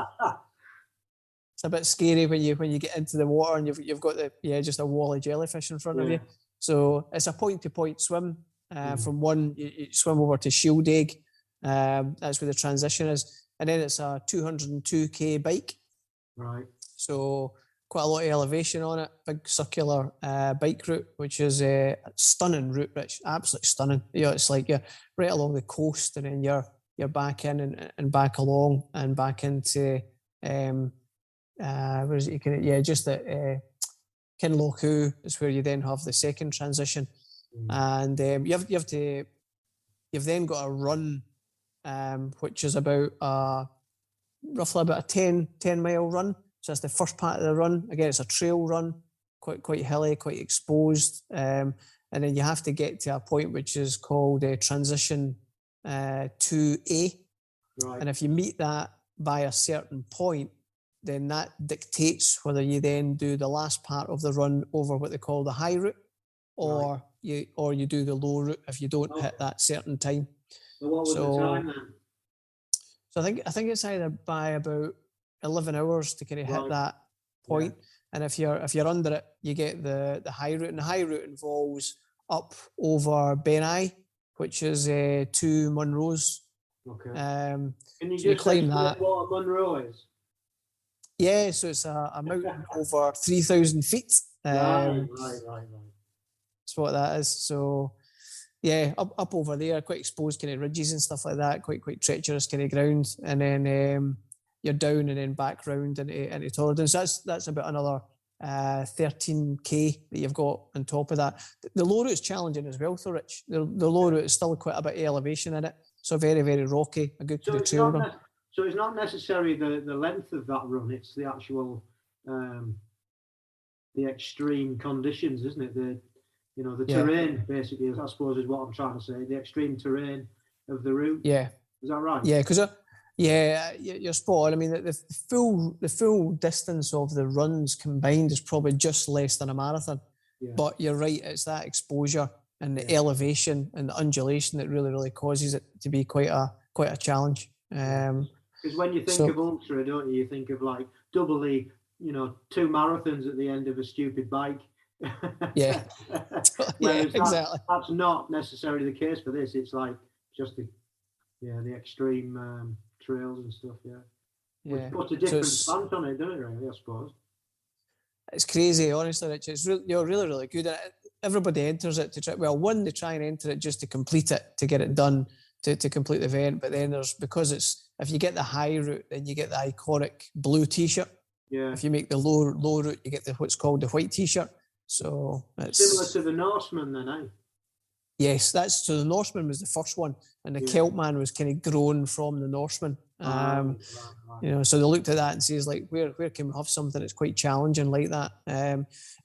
it's a bit scary when you get into the water and you've got just a wall of jellyfish in front of you. So it's a point-to-point swim. From one, you swim over to Shield Egg. That's where the transition is. And then it's a 202k bike. Right. So quite a lot of elevation on it. Big circular bike route, which is a stunning route, Rich. Absolutely stunning. It's like you're right along the coast, and then you're back in and back along and back into where is it? Just at Kinlochoo is where you then have the second transition. And you've then got a run, which is about roughly about a 10 mile run. So that's the first part of the run. Again, it's a trail run, quite hilly, quite exposed. And then you have to get to a point which is called transition 2A. Right. And if you meet that by a certain point, then that dictates whether you then do the last part of the run over what they call the high route, or you do the low route if you don't hit that certain time. So what was the time then? So I think it's either by about 11 hours to kind of hit that point. Yeah. And if you're under it, you get the high route. And the high route involves up over Benai, which is 2 Munros. Okay. Can you just climb explain that? What a Munro is? Yeah, so it's a mountain over 3,000 feet. Right. That's what that is. So, yeah, up over there, quite exposed kind of ridges and stuff like that, quite treacherous kind of ground. And then you're down and then back round into Torridon. So that's about another 13k that you've got on top of that. The low route is challenging as well, though, Rich. The low route is still quite a bit of elevation in it. So very, very rocky, a good trail run. So it's not necessarily the length of that run, it's the actual, the extreme conditions, isn't it? The terrain, basically, I suppose is what I'm trying to say, the extreme terrain of the route. Yeah. Is that right? Yeah, because you're spot on. I mean, the full distance of the runs combined is probably just less than a marathon. Yeah. But you're right, it's that exposure and the elevation and the undulation that really, really causes it to be quite a challenge. Because when you think of ultra, don't you think of like doubly, 2 marathons at the end of a stupid bike. Yeah. Exactly. That's not necessarily the case for this. It's like just the extreme trails and stuff. Which puts a different slant on it, doesn't it? Really, I suppose. It's crazy, honestly, Rich. It's you're really, really good at it. Everybody enters it to try. Well, one, they try and enter it just to complete it, to get it done, to complete the event. But then because if you get the high route, then you get the iconic blue T-shirt. Yeah. If you make the low route, you get what's called the white T-shirt. So it's similar to the Norseman, then, eh? Yes, so the Norseman was the first one, and the Keltman was kind of grown from the Norseman. Right. So they looked at that and says, like, where can we have something that's quite challenging like that?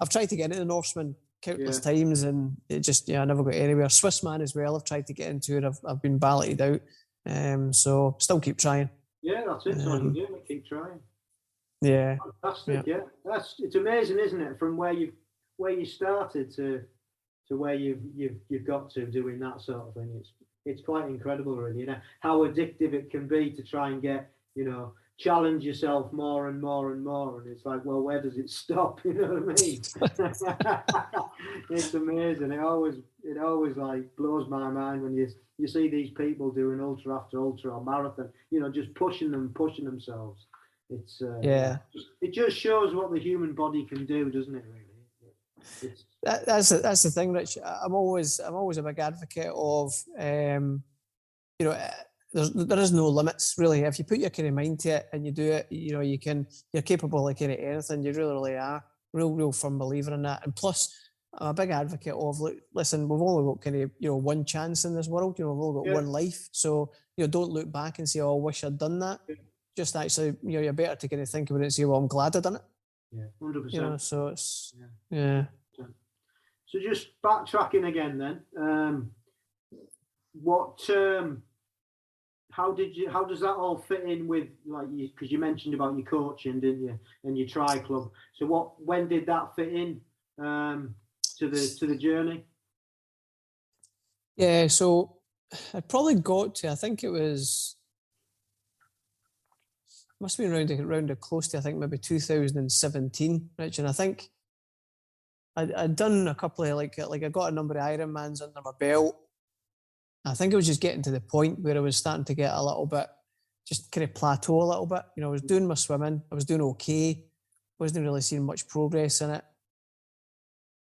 I've tried to get into the Norseman countless times, and it just I never got anywhere. Swissman as well, I've tried to get into it. I've been balloted out. So still keep trying. Yeah, that's it. So you do keep trying. Yeah. Fantastic. Yeah. It's amazing, isn't it? From where you started to where you've got to doing that sort of thing. It's quite incredible, really. How addictive it can be to try and get, challenge yourself more and more and more. And it's like, well, where does it stop? You know what I mean? It's amazing. It always like blows my mind when you see these people doing ultra after ultra or marathon, just pushing themselves. It's it just shows what the human body can do, doesn't it? Really. That's the thing, Rich. I'm always a big advocate of there is no limits really. If you put your kind of mind to it and you do it, you're capable of kind of anything. You really, really are. Real firm believer in that. And plus, I'm a big advocate of listen, we've only got kind of one chance in this world. We've only got one life. So don't look back and say, oh, I wish I'd done that. Just actually, you're better to kind of think about it and say, well, I'm glad I've done it. Yeah, 100%. So it's So just backtracking again, then, how does that all fit in with, like, because you mentioned about your coaching, didn't you, and your tri club? So when did that fit in to the journey? Yeah, so I probably got to, I think it must have been around close to, I think maybe 2017, Rich, and I think I'd done a couple of like I got a number of Ironmans under my belt. I think I was just getting to the point where I was starting to get a little bit, just kind of plateau a little bit. I was doing my swimming, I was doing okay, wasn't really seeing much progress in it.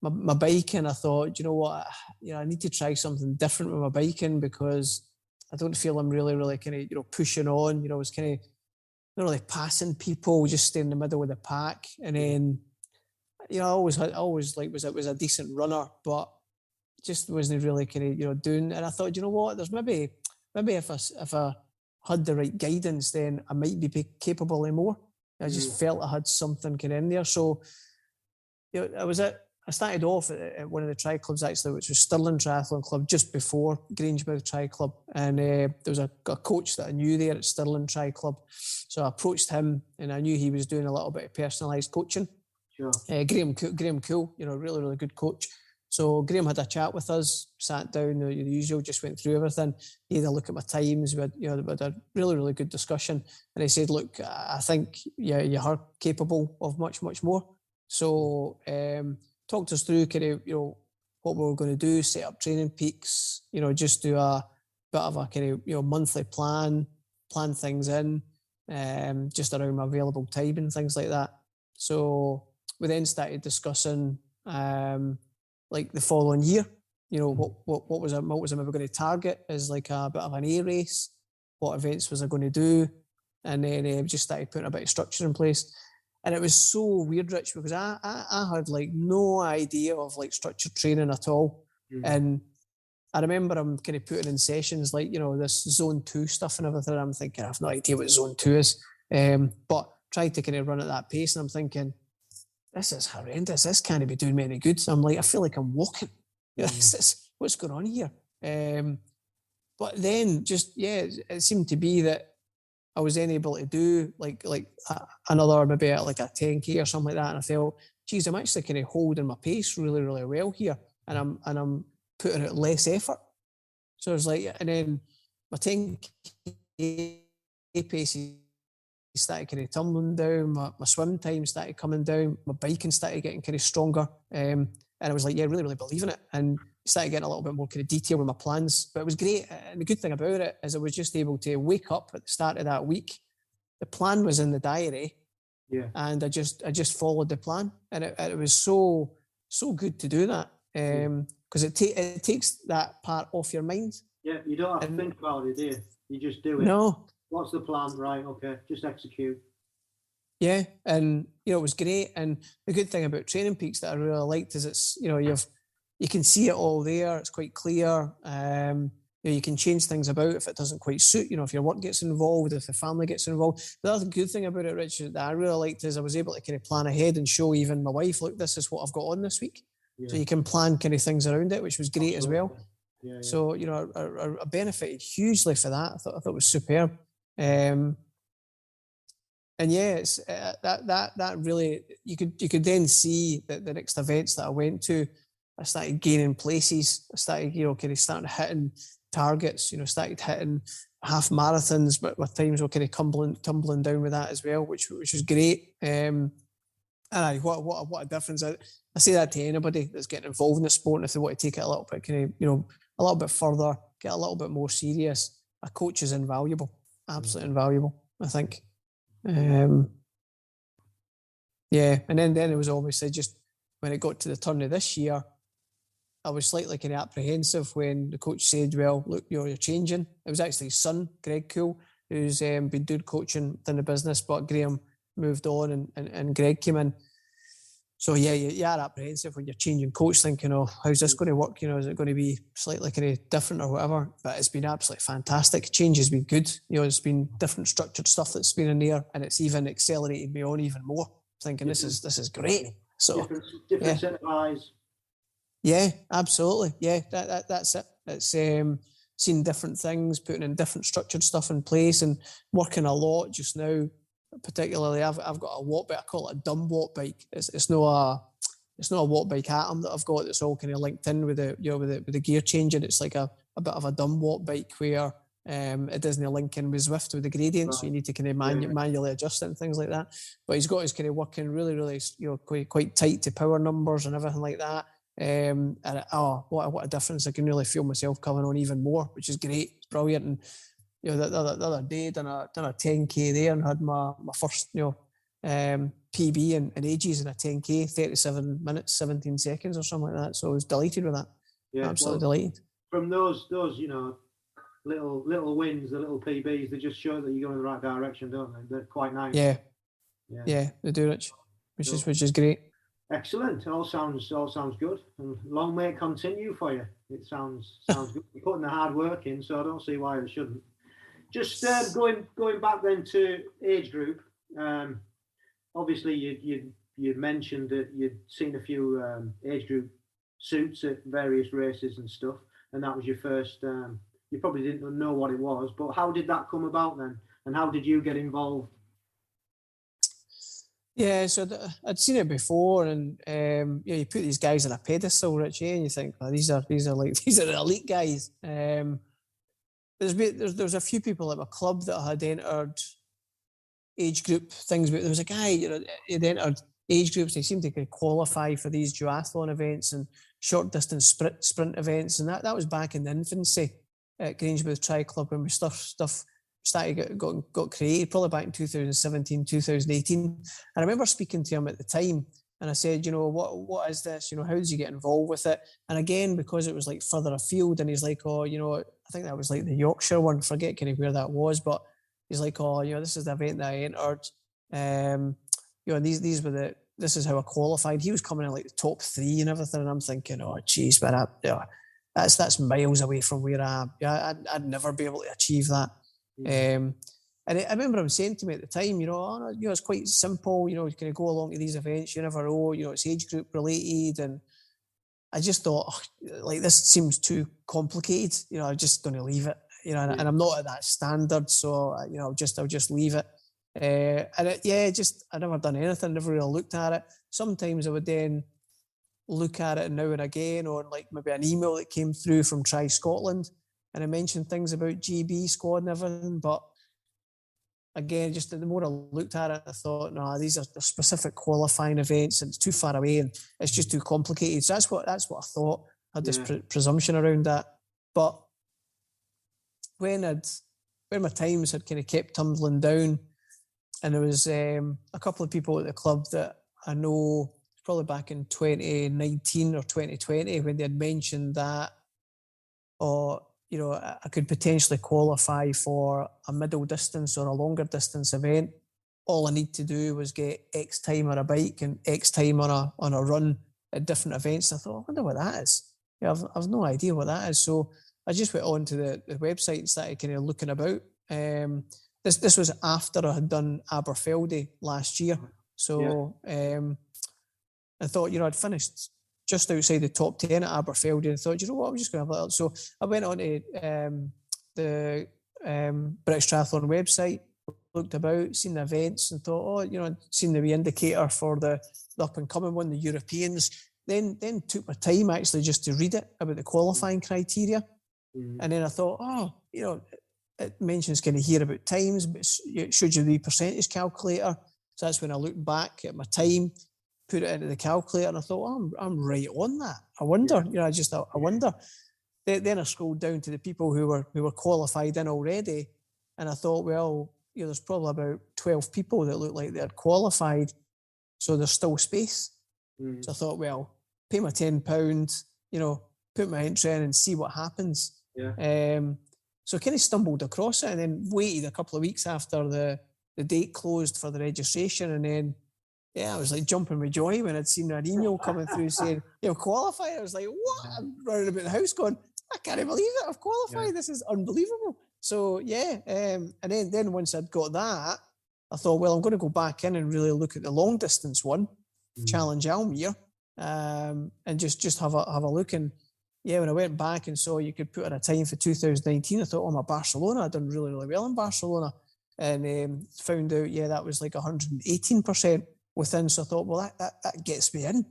My biking, I thought, you know what, I need to try something different with my biking because I don't feel I'm really, really kind of pushing on. I was kind of not really passing people, just staying in the middle of the pack, and then I always like was a decent runner, but just wasn't really kind of doing. And I thought, you know what, there's maybe if I had the right guidance, then I might be capable of more. I just felt I had something kind of in there. So I started off at one of the tri clubs actually, which was Stirling Triathlon Club, just before Grangemouth Tri Club, and there was a coach that I knew there at Stirling Tri Club, so I approached him, and I knew he was doing a little bit of personalised coaching. Sure. Graham Cool, really, really good coach. So Graham had a chat with us, sat down, the usual, just went through everything. He had a look at my times. We had a really, really good discussion. And he said, look, I think you are capable of much, much more. So talked us through kind of, what we were going to do, set up training peaks, just do a bit of a kind of, monthly plan things in, just around my available time and things like that. So we then started discussing like the following year, what was I maybe going to target as like a bit of an A race, what events was I going to do, and then just started putting a bit of structure in place. And it was so weird, Rich, because I had like no idea of like structured training at all. And I remember I'm kind of putting in sessions like, this zone 2 stuff and everything. I'm thinking, I have no idea what zone 2 is. But tried to kind of run at that pace, and I'm thinking, this is horrendous. This can't be doing me any good. So I'm like, I feel like I'm walking. What's going on here? But then it seemed to be that I was then able to do like another, maybe like a 10K or something like that. And I felt, geez, I'm actually kind of holding my pace really, really well here. And I'm putting out less effort. So I was like, and then my 10K pace started kind of tumbling down, my swim time started coming down, my biking started getting kind of stronger, and I was like, really, really believing it, and started getting a little bit more kind of detail with my plans. But it was great, and the good thing about it is I was just able to wake up at the start of that week, the plan was in the diary, and I just followed the plan, and it was so good to do that, because it takes that part off your mind. Yeah, you don't have to think about it, do you? You just do it. No. What's the plan? Right, okay, just execute. Yeah, and it was great. And the good thing about Training Peaks that I really liked is it's you can see it all there. It's quite clear. You can change things about if it doesn't quite suit. If your work gets involved, if the family gets involved. The other good thing about it, Richard, that I really liked is I was able to kind of plan ahead and show even my wife, look, this is what I've got on this week. Yeah. So you can plan kind of things around it, which was great. Absolutely. As well. Yeah. So I benefited hugely for that. I thought it was superb. And it's that really you could then see that the next events that I went to, I started gaining places. I started kind of starting hitting targets. Started hitting half marathons, but my times were kind of tumbling down with that as well, which was great. And what a difference! I say that to anybody that's getting involved in the sport, and if they want to take it a little bit kind of a little bit further, get a little bit more serious, a coach is invaluable, absolutely invaluable, I think. And then it was obviously just when it got to the turn of this year, I was slightly kind of apprehensive when the coach said, well, look, you're changing. It was actually his son, Greg Cool, who's been doing coaching within the business, but Graham moved on and Greg came in. So you are apprehensive when you're changing coach, thinking, oh, how's this going to work? Is it going to be slightly kind of different or whatever? But it's been absolutely fantastic. Change has been good. It's been different structured stuff that's been in there, and it's even accelerated me on even more. Thinking this is great. So different set of eyes. Yeah, absolutely. Yeah, that's it. It's seeing different things, putting in different structured stuff in place, and working a lot just now. Particularly, I've got a walk bike. I call it a dumb walk bike. It's not a walk bike atom that I've got. That's all kind of linked in with the gear changing. It's like a bit of a dumb walk bike where it doesn't link in with Zwift with the gradients, so you need to kind of manually adjust it and things like that. But he's got his kind of working really, really quite tight to power numbers and everything like that. And what a difference! I can really feel myself coming on even more, which is great. It's brilliant. And the other day done a 10K there and had my first PB in ages in a 10K, 37 minutes 17 seconds or something like that. So I was delighted with that. Yeah, absolutely delighted. From those little wins, the little PBs, they just show that you're going in the right direction, don't they? They're quite nice. Yeah, they do, Rich, which is great. Excellent. All sounds good. And long may it continue for you. It sounds good. You're putting the hard work in, so I don't see why it shouldn't. Just going back then to age group. Obviously, you mentioned that you'd seen a few age group suits at various races and stuff, and that was your first. You probably didn't know what it was, but how did that come about then? And how did you get involved? Yeah, so I'd seen it before, and you put these guys on a pedestal, Richie, and you think, oh, these are the elite guys. There's a few people at my club that had entered age group things, but there was a guy, he'd entered age groups. They seemed to qualify for these duathlon events and short distance sprint events, and that was back in the infancy at Grangemouth Tri Club when we stuff started got created, probably back in 2017, 2018. And I remember speaking to him at the time, and I said, what is this? How did you get involved with it? And again, because it was like further afield, and he's like, oh, I think that was like the Yorkshire one. Forget kind of where that was, but he's like, oh, this is the event that I entered. This is how I qualified. He was coming in like the top 3 and everything, and I'm thinking, oh, geez, but that's miles away from where I am. Yeah, I'd never be able to achieve that. And I remember him saying to me at the time, it's quite simple. You can go along to these events. You never know. It's age group related, and I just thought, this seems too complicated. I'm just going to leave it. And I'm not at that standard, so I'll just leave it. I never done anything. Never really looked at it. Sometimes I would then look at it now and again, or like maybe an email that came through from Tri Scotland. And I mentioned things about GB squad and everything, but again, just the more I looked at it, I thought, no, these are specific qualifying events, and it's too far away, and it's just too complicated. So that's what I thought. I had this presumption around that. But when my times had kind of kept tumbling down, and there was a couple of people at the club that I know, probably back in 2019 or 2020, when they had mentioned that, I could potentially qualify for a middle distance or a longer distance event. All I need to do was get X time on a bike and X time on a run at different events. I thought, I wonder what that is. I've no idea what that is. So I just went on to the website and started kind of looking about. This was after I had done Aberfeldy last year. So I thought, I'd finished just outside the top 10 at Aberfeldy, and thought, I'm just going to have a look. So I went on to the British Triathlon website, looked about, seen the events, and thought, seen the wee indicator for the up and coming one, the Europeans. Then took my time actually just to read it about the qualifying criteria. And then I thought, it mentions kind of here about times, but it shows you the percentage calculator. So that's when I looked back at my time, put it into the calculator, and I thought, I'm right on that. I wonder, I wonder. Then I scrolled down to the people who were qualified in already, and I thought, well, there's probably about 12 people that look like they're qualified, so there's still space. So I thought, well, pay my £10, put my entry in and see what happens. So I kind of stumbled across it, and then waited a couple of weeks after the date closed for the registration, and then I was like jumping with joy when I'd seen an email coming through saying, qualified. I was like, what? I'm running about the house going, I can't believe it. I've qualified. This is unbelievable. So, and then once I'd got that, I thought, well, I'm going to go back in and really look at the long distance one, Challenge Almere, and just have a look. And when I went back and saw you could put in a time for 2019, I thought, my Barcelona, I'd done really, really well in Barcelona. And found out, that was like 118% within. So I thought, well, that gets me in.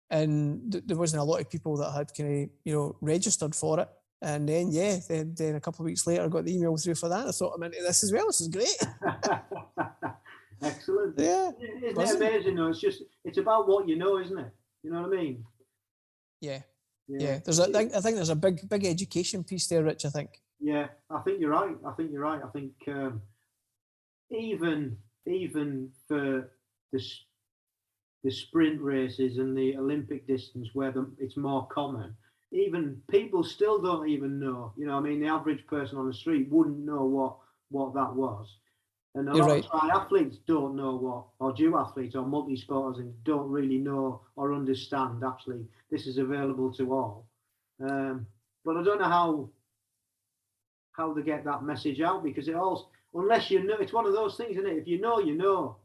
And there wasn't a lot of people that had kind of, registered for it. And then, then a couple of weeks later, I got the email through for that. I thought, I'm into this as well. This is great. Excellent. Yeah. Isn't it amazing though? It's about what you know, isn't it? You know what I mean? Yeah. I think there's a big education piece there, Rich, I think. Yeah, I think you're right. I think even for the sprint races and the Olympic distance where it's more common, even people still don't even know. The average person on the street wouldn't know what that was. And a You're lot right. of triathletes don't know what, or duathletes or multi-sporters, and don't really know or understand, actually, this is available to all. But I don't know how they get that message out, because it all, unless you know, it's one of those things, isn't it? If you know, you know.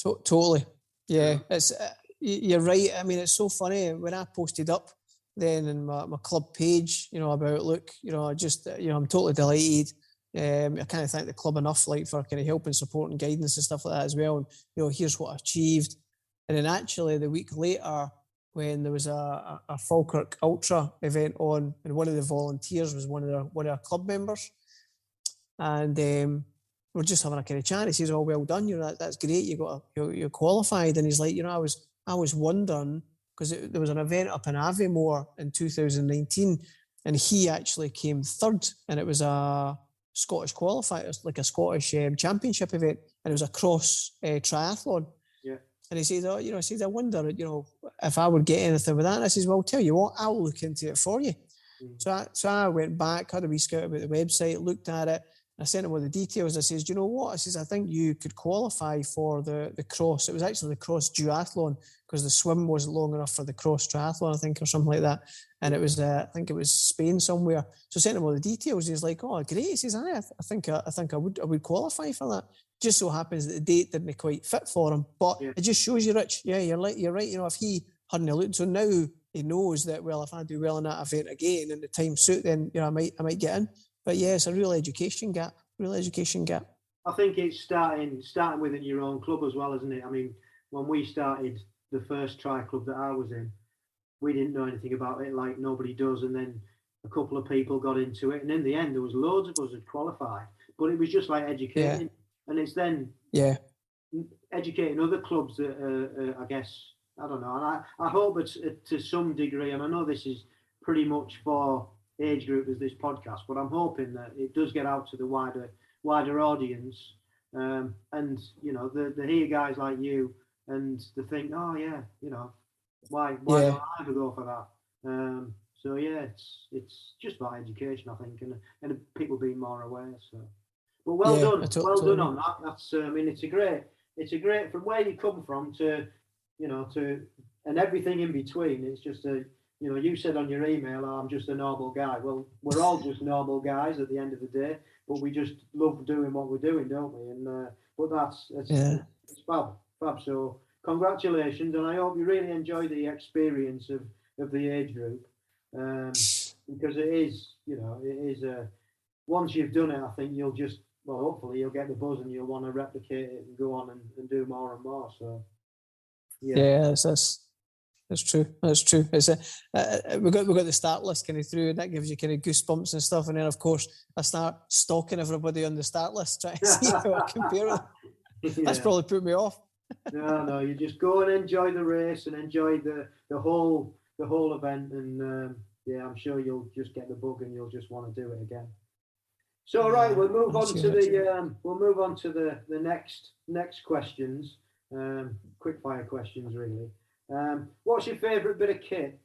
Totally. Yeah, it's you're right. I mean, it's so funny when I posted up then in my club page, about, look, I just, I'm totally delighted. I kind of thank the club enough, like, for kind of help and support and guidance and stuff like that as well. And, here's what I achieved. And then actually the week later, when there was a Falkirk Ultra event on, and one of the volunteers was one of our club members, and we're just having a kind of chat. He says, "Oh, well done, that's great. You're qualified." And he's like, I was wondering, because there was an event up in Aviemore in 2019, and he actually came third, and it was a Scottish qualifier, like a Scottish championship event, and it was a cross triathlon. Yeah. And he says, I wonder, if I would get anything with that. And I says, well, I'll tell you what, I'll look into it for you. So I went back, had a wee scout about the website, looked at it. I sent him all the details. I says, do you know what? I says, I think you could qualify for the cross. It was actually the cross duathlon, because the swim wasn't long enough for the cross triathlon, I think, or something like that. And it was, I think it was Spain somewhere. So I sent him all the details. He's like, oh, great. He says, I think I would qualify for that. Just so happens that the date didn't quite fit for him. But it just shows you, Rich. Yeah, you're right. If he hadn't looked, so now he knows that, well, if I do well in that event again and the time suit, then I might get in. But yeah, it's a real education gap. I think it's starting within your own club as well, isn't it? I mean, when we started the first tri club that I was in, we didn't know anything about it, like nobody does. And then a couple of people got into it, and in the end, there was loads of us that qualified. But it was just like educating, and it's then educating other clubs that I guess, I don't know. And I hope it's to some degree, and I know this is pretty much for age group as this podcast, but I'm hoping that it does get out to the wider audience, and they hear guys like you and they think, oh yeah, why don't I ever go for that? So yeah, it's just about education, I think, and people being more aware. So, but well done on that. That's I mean, it's a great from where you come from to and everything in between. It's just you said on your email, oh, I'm just a normal guy. Well, we're all just normal guys at the end of the day, but we just love doing what we're doing, don't we? And but it's fab. So congratulations, and I hope you really enjoy the experience of the age group, because it is once you've done it, I think you'll just, well, hopefully you'll get the buzz and you'll want to replicate it and go on and do more and more. So That's true. It's we got the start list kind of through, and that gives you kind of goosebumps and stuff. And then, of course, I start stalking everybody on the start list, trying to see how I compare them. That's probably put me off. No, you just go and enjoy the race and enjoy the whole event, and I'm sure you'll just get the bug and you'll just want to do it again. So right, we'll move on to the next questions, quick fire questions really. What's your favourite bit of kit?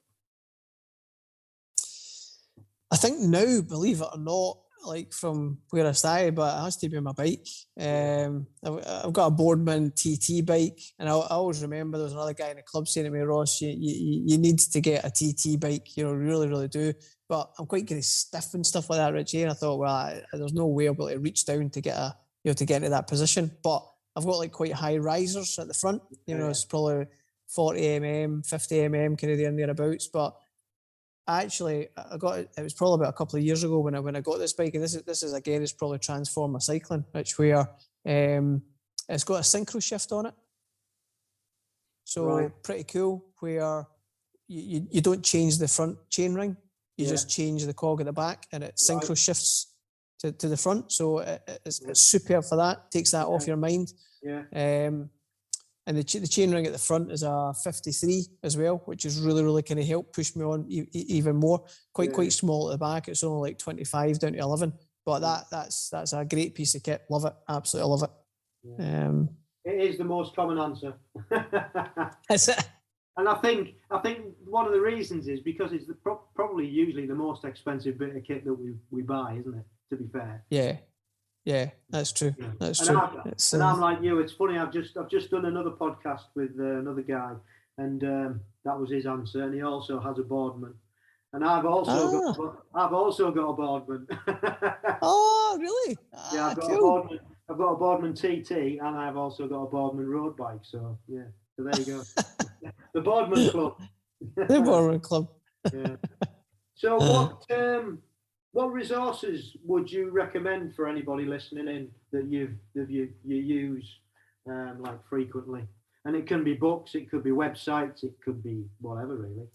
I think now, believe it or not, like from where I started, but it has to be my bike. I've got a Boardman TT bike, and I always remember there was another guy in the club saying to me, Ross, you need to get a TT bike, really, really do. But I'm quite kind of stiff and stuff like that, Richie. And I thought, well, there's no way I'll be able to reach down to get to get into that position. But I've got like quite high risers at the front. It's probably 40 mm, 50 mm kind of there and thereabouts. But actually, it was probably about a couple of years ago when I got this bike, and this is again, it's probably transformed my cycling, where it's got a synchro shift on it. So pretty cool, where you don't change the front chainring, you just change the cog at the back, and it synchro shifts to the front. So it's superb for that. Takes that off your mind. And the chainring at the front is a 53 as well, which has really, really kind of helped push me on even more. Quite small at the back. It's only like 25 down to 11. But that's a great piece of kit. Love it. Absolutely love it. Yeah. It is the most common answer. Is it? And I think one of the reasons is because it's probably usually the most expensive bit of kit that we buy, isn't it? To be fair. Yeah. Yeah, that's true. Yeah. That's And true. I'm like you. It's funny. I've just done another podcast with another guy, and that was his answer. And he also has a boardman, and I've also got a boardman. Oh, really? Yeah, I've got a Cool. boardman. I've got a boardman TT, and I've also got a boardman road bike. So yeah, so there you go. The boardman club. The boardman club. Yeah. So what resources would you recommend for anybody listening in that you use like frequently? And it can be books, it could be websites, it could be whatever really.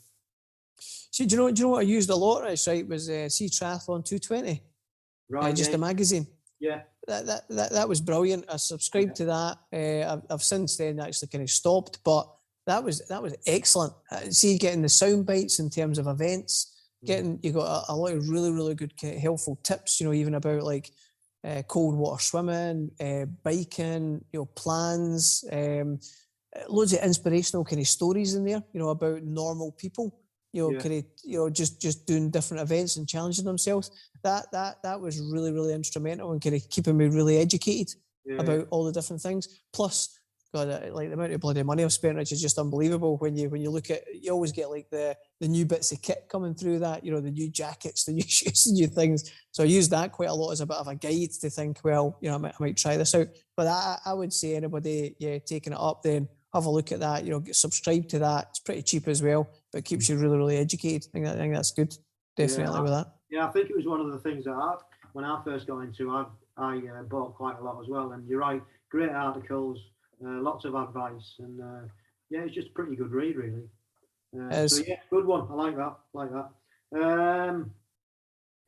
See, do you know what I used a lot? Right, was Triathlon&Duathlon. Right. Just a magazine. Yeah. That was brilliant. I subscribed to that. I've since then actually kind of stopped, but that was excellent. See, getting the sound bites in terms of events. You got a lot of really, really good helpful tips, even about like cold water swimming, biking, plans, loads of inspirational kind of stories in there, about normal people, just doing different events and challenging themselves. That was really, really instrumental in kind of keeping me really educated about all the different things. Plus, God, like the amount of bloody money I've spent, which is just unbelievable. When you look at, you always get like the new bits of kit coming through that, the new jackets, the new shoes, the new things. So I use that quite a lot as a bit of a guide to think, well, I might try this out. But I would say anybody, taking it up, then have a look at that. Subscribe to that. It's pretty cheap as well, but it keeps you really, really educated. I think that's good. Definitely with that. Yeah, I think it was one of the things that when I first got into, I bought quite a lot as well. And you're right, great articles. Lots of advice, and it's just a pretty good read, really. So yeah, good one. I like that.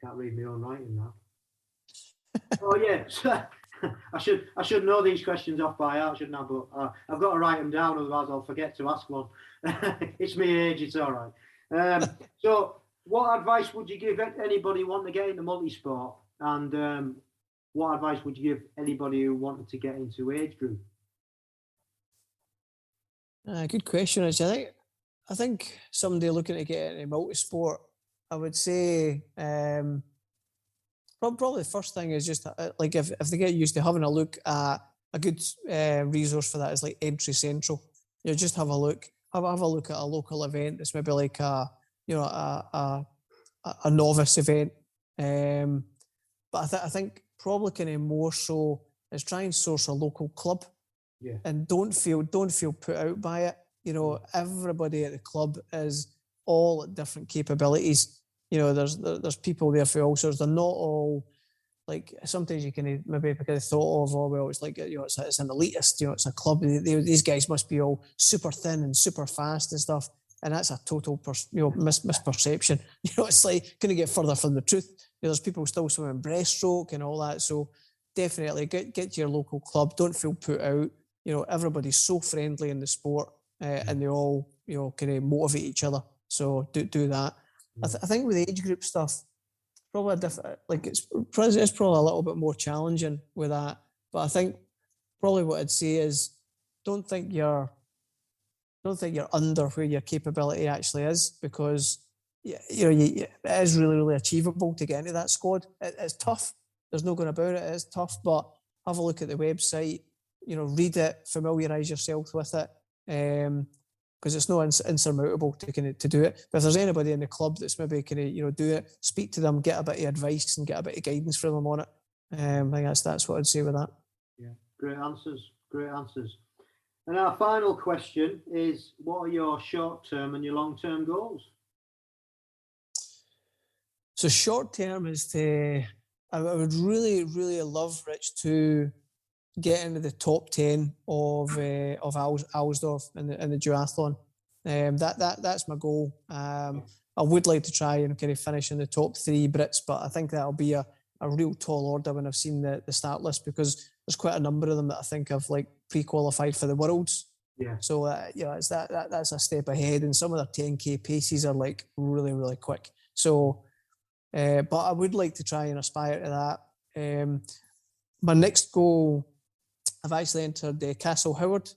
Can't read my own writing now. Oh yeah, I should know these questions off by heart, shouldn't I? But I've got to write them down, otherwise I'll forget to ask one. It's my age. It's all right. So, what advice would you give anybody wanting to get into multisport, and what advice would you give anybody who wanted to get into age group? Good question, actually. I think somebody looking to get into multisport, I would say probably the first thing is just like if they get used to having a look at a good resource for that is like Entry Central. Just have a look. Have a look at a local event that's maybe like a novice event. But I think probably kind of more so is try and source a local club. Yeah. And don't feel put out by it. Everybody at the club is all at different capabilities. There's people there for all sorts. They're not all like, sometimes you can maybe because thought of, oh well, it's like it's an elitist. It's a club. These guys must be all super thin and super fast and stuff. And that's a total misperception. It's like couldn't get further from the truth. There's people still swimming breaststroke and all that. So definitely get to your local club. Don't feel put out. Everybody's so friendly in the sport, and they all, kind of motivate each other. So do that. I think with the age group stuff, probably different. Like it's probably a little bit more challenging with that. But I think probably what I'd say is don't think you're under where your capability actually is, because it is really, really achievable to get into that squad. It's tough. There's no going about it. It's tough, but have a look at the website. Read it, familiarise yourself with it, because it's not insurmountable to do it. But if there's anybody in the club that's maybe do it, speak to them, get a bit of advice and get a bit of guidance from them on it. I think that's what I'd say with that. Yeah, great answers. And our final question is, what are your short-term and your long-term goals? So short-term is I would really, really love, Rich, to get into the top 10 of Alsdorf in the duathlon. That's my goal. I would like to try and kind of finish in the top 3 Brits, but I think that'll be a real tall order when I've seen the start list, because there's quite a number of them that I think have like pre-qualified for the Worlds. Yeah. So it's that's a step ahead, and some of their 10k paces are like really, really quick. So, but I would like to try and aspire to that. My next goal, I've actually entered the Castle Howard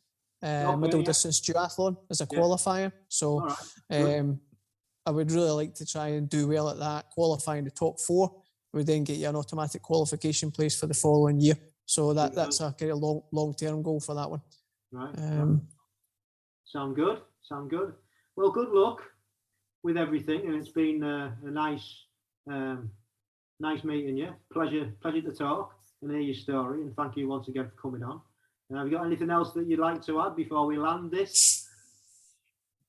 middle distance duathlon as a qualifier. So I would really like to try and do well at that, qualify in the top 4. we then get you an automatic qualification place for the following year. So that's a kind of long-term goal for that one. Right. Sound good. Well, good luck with everything, and it's been a nice meeting you. Pleasure to talk and hear your story, and thank you once again for coming on. Have you got anything else that you'd like to add before we land this?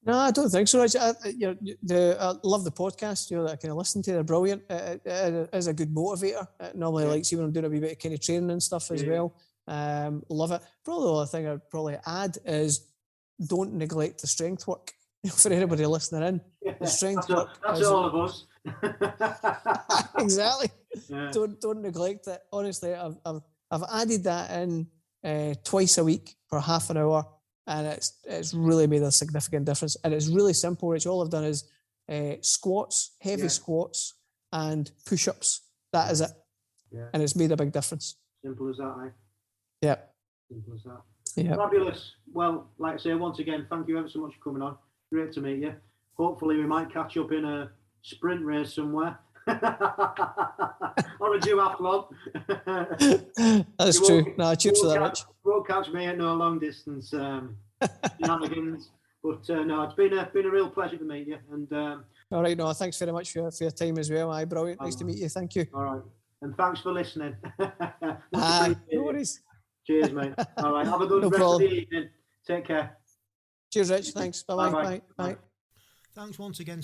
No, I don't think so. I love the podcast. That I kind of listen to. They're brilliant. It is a good motivator. Normally, like, see when I'm doing a wee bit of kind of training and stuff as well. Love it. Probably the only thing I'd probably add is don't neglect the strength work. For anybody listening in, the strength work. That's all of us. Exactly. Yeah. Don't neglect it. Honestly, I've added that in twice a week for half an hour, and it's really made a significant difference. And it's really simple, Rich. All I've done is squats, heavy squats, and push-ups. That is it. Yeah. And it's made a big difference. Simple as that, eh? Yeah. Simple as that. Yeah. Fabulous. Well, like I say, once again, thank you ever so much for coming on. Great to meet you. Hopefully we might catch up in a sprint race somewhere. Or a duathlon. That's true. No, cheers to that, Rich. Won't catch me at no long distance shenanigans. But no, it's been a real pleasure to meet you. And all right, no, thanks very much for your time as well. Aye, brilliant. Nice to meet you. Thank you. All right. And thanks for listening. No worries. Cheers, mate. All right. Have a good rest of the evening. Take care. Cheers, Rich. Thanks. Bye-bye. Bye. Thanks once again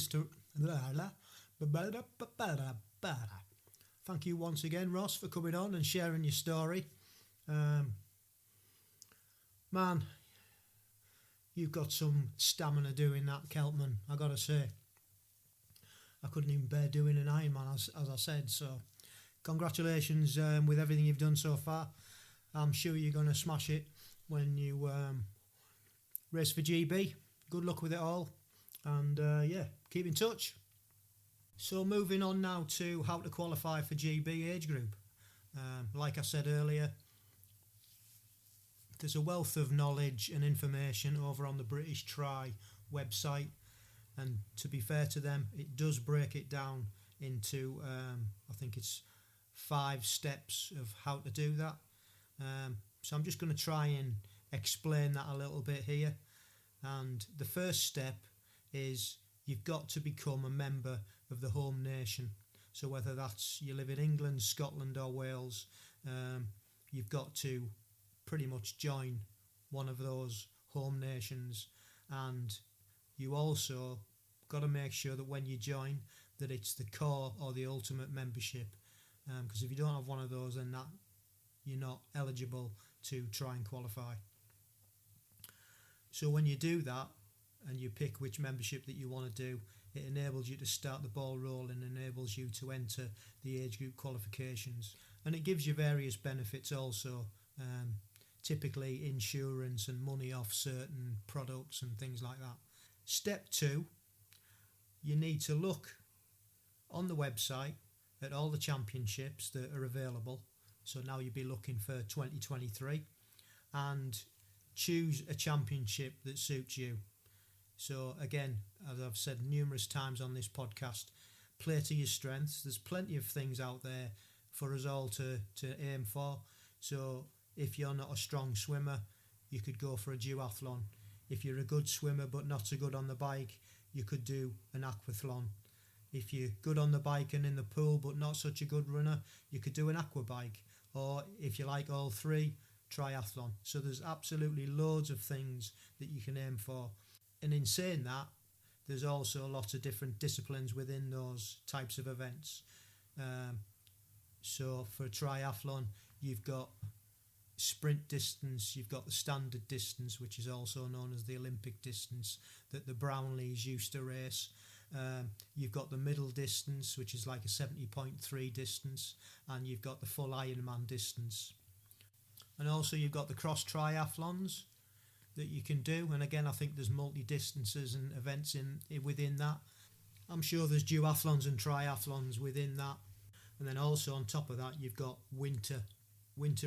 Thank you once again, Ross, for coming on and sharing your story. Man, you've got some stamina doing that, Keltman, I got to say. I couldn't even bear doing an Ironman, as I said. So congratulations with everything you've done so far. I'm sure you're going to smash it when you race for GB. Good luck with it all. And keep in touch. So moving on now to how to qualify for GB age group. Like I said earlier, there's a wealth of knowledge and information over on the British Tri website. And to be fair to them, it does break it down into, I think it's 5 steps of how to do that. So I'm just going to try and explain that a little bit here. And the first step is you've got to become a member of the home nation. So whether that's you live in England, Scotland or Wales, you've got to pretty much join one of those home nations. And you also got to make sure that when you join that it's the core or the ultimate membership. Because if you don't have one of those, then that you're not eligible to try and qualify. So when you do that and you pick which membership that you want to do, it enables you to start the ball rolling, enables you to enter the age group qualifications. And it gives you various benefits also, typically insurance and money off certain products and things like that. Step 2, you need to look on the website at all the championships that are available. So now you'll be looking for 2023 and choose a championship that suits you. So again, as I've said numerous times on this podcast, play to your strengths. There's plenty of things out there for us all to aim for. So if you're not a strong swimmer, you could go for a duathlon. If you're a good swimmer but not so good on the bike, you could do an aquathlon. If you're good on the bike and in the pool but not such a good runner, you could do an aqua bike. Or if you like all 3, triathlon. So there's absolutely loads of things that you can aim for. And in saying that, there's also lots of different disciplines within those types of events. So for a triathlon, you've got sprint distance, you've got the standard distance, which is also known as the Olympic distance that the Brownlees used to race. You've got the middle distance, which is like a 70.3 distance, and you've got the full Ironman distance. And also you've got the cross triathlons that you can do, and again I think there's multi-distances and events within that. I'm sure there's duathlons and triathlons within that. And then also on top of that you've got winter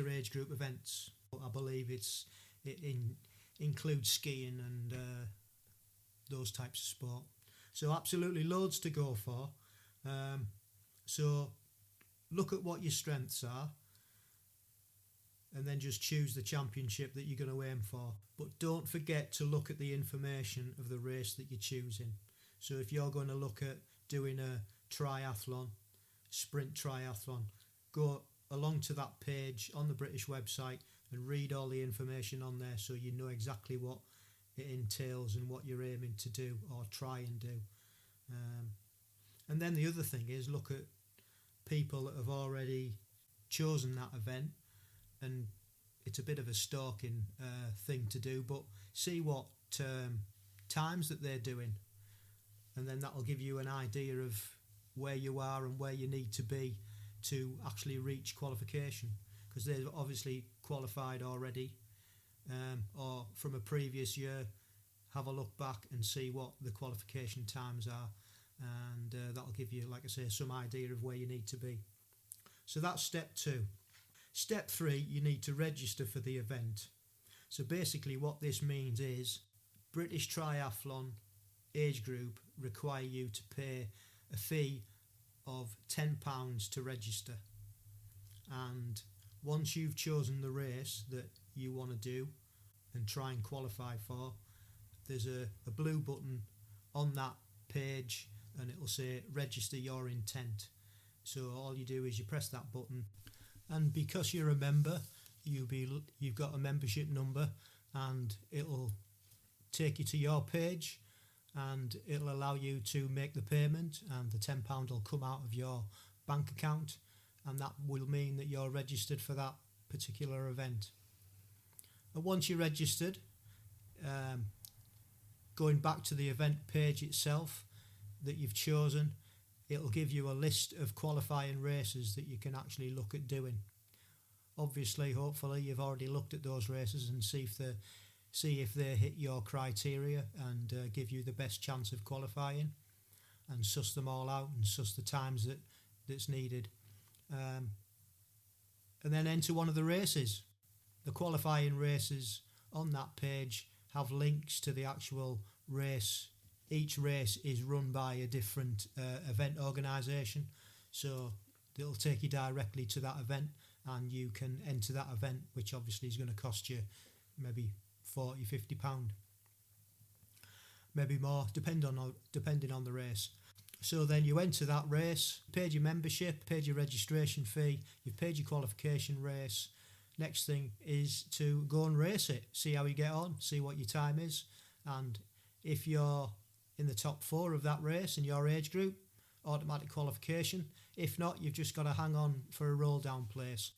age group events. I believe it includes skiing and those types of sport. So absolutely loads to go for. So look at what your strengths are, and then just choose the championship that you're going to aim for. But don't forget to look at the information of the race that you're choosing. So if you're going to look at doing a triathlon, sprint triathlon, go along to that page on the British website and read all the information on there so you know exactly what it entails and what you're aiming to do or try and do. And then the other thing is look at people that have already chosen that event, and it's a bit of a stalking thing to do, but see what times that they're doing, and then that'll give you an idea of where you are and where you need to be to actually reach qualification, because they're obviously qualified already, or from a previous year. Have a look back and see what the qualification times are, and that'll give you, like I say, some idea of where you need to be. So that's step 2. Step 3, you need to register for the event. So basically what this means is British Triathlon age group require you to pay a fee of £10 to register. And once you've chosen the race that you want to do and try and qualify for, there's a blue button on that page and it'll say register your intent. So all you do is you press that button, and because you're a member, you've got a membership number, and it'll take you to your page and it'll allow you to make the payment, and the £10 will come out of your bank account, and that will mean that you're registered for that particular event. And once you're registered, going back to the event page itself that you've chosen, it'll give you a list of qualifying races that you can actually look at doing. Obviously, hopefully, you've already looked at those races and see if they hit your criteria and give you the best chance of qualifying, and suss them all out and suss the times that's needed. And then enter one of the races. The qualifying races on that page have links to the actual race. Each race is run by a different event organisation, so it'll take you directly to that event, and you can enter that event, which obviously is going to cost you maybe £40-50, maybe more, depending on the race. So then you enter that race, paid your membership, paid your registration fee, you've paid your qualification race. Next thing is to go and race it, see how you get on, see what your time is, and if you're in the top 4 of that race in your age group, automatic qualification. If not, you've just got to hang on for a roll down place,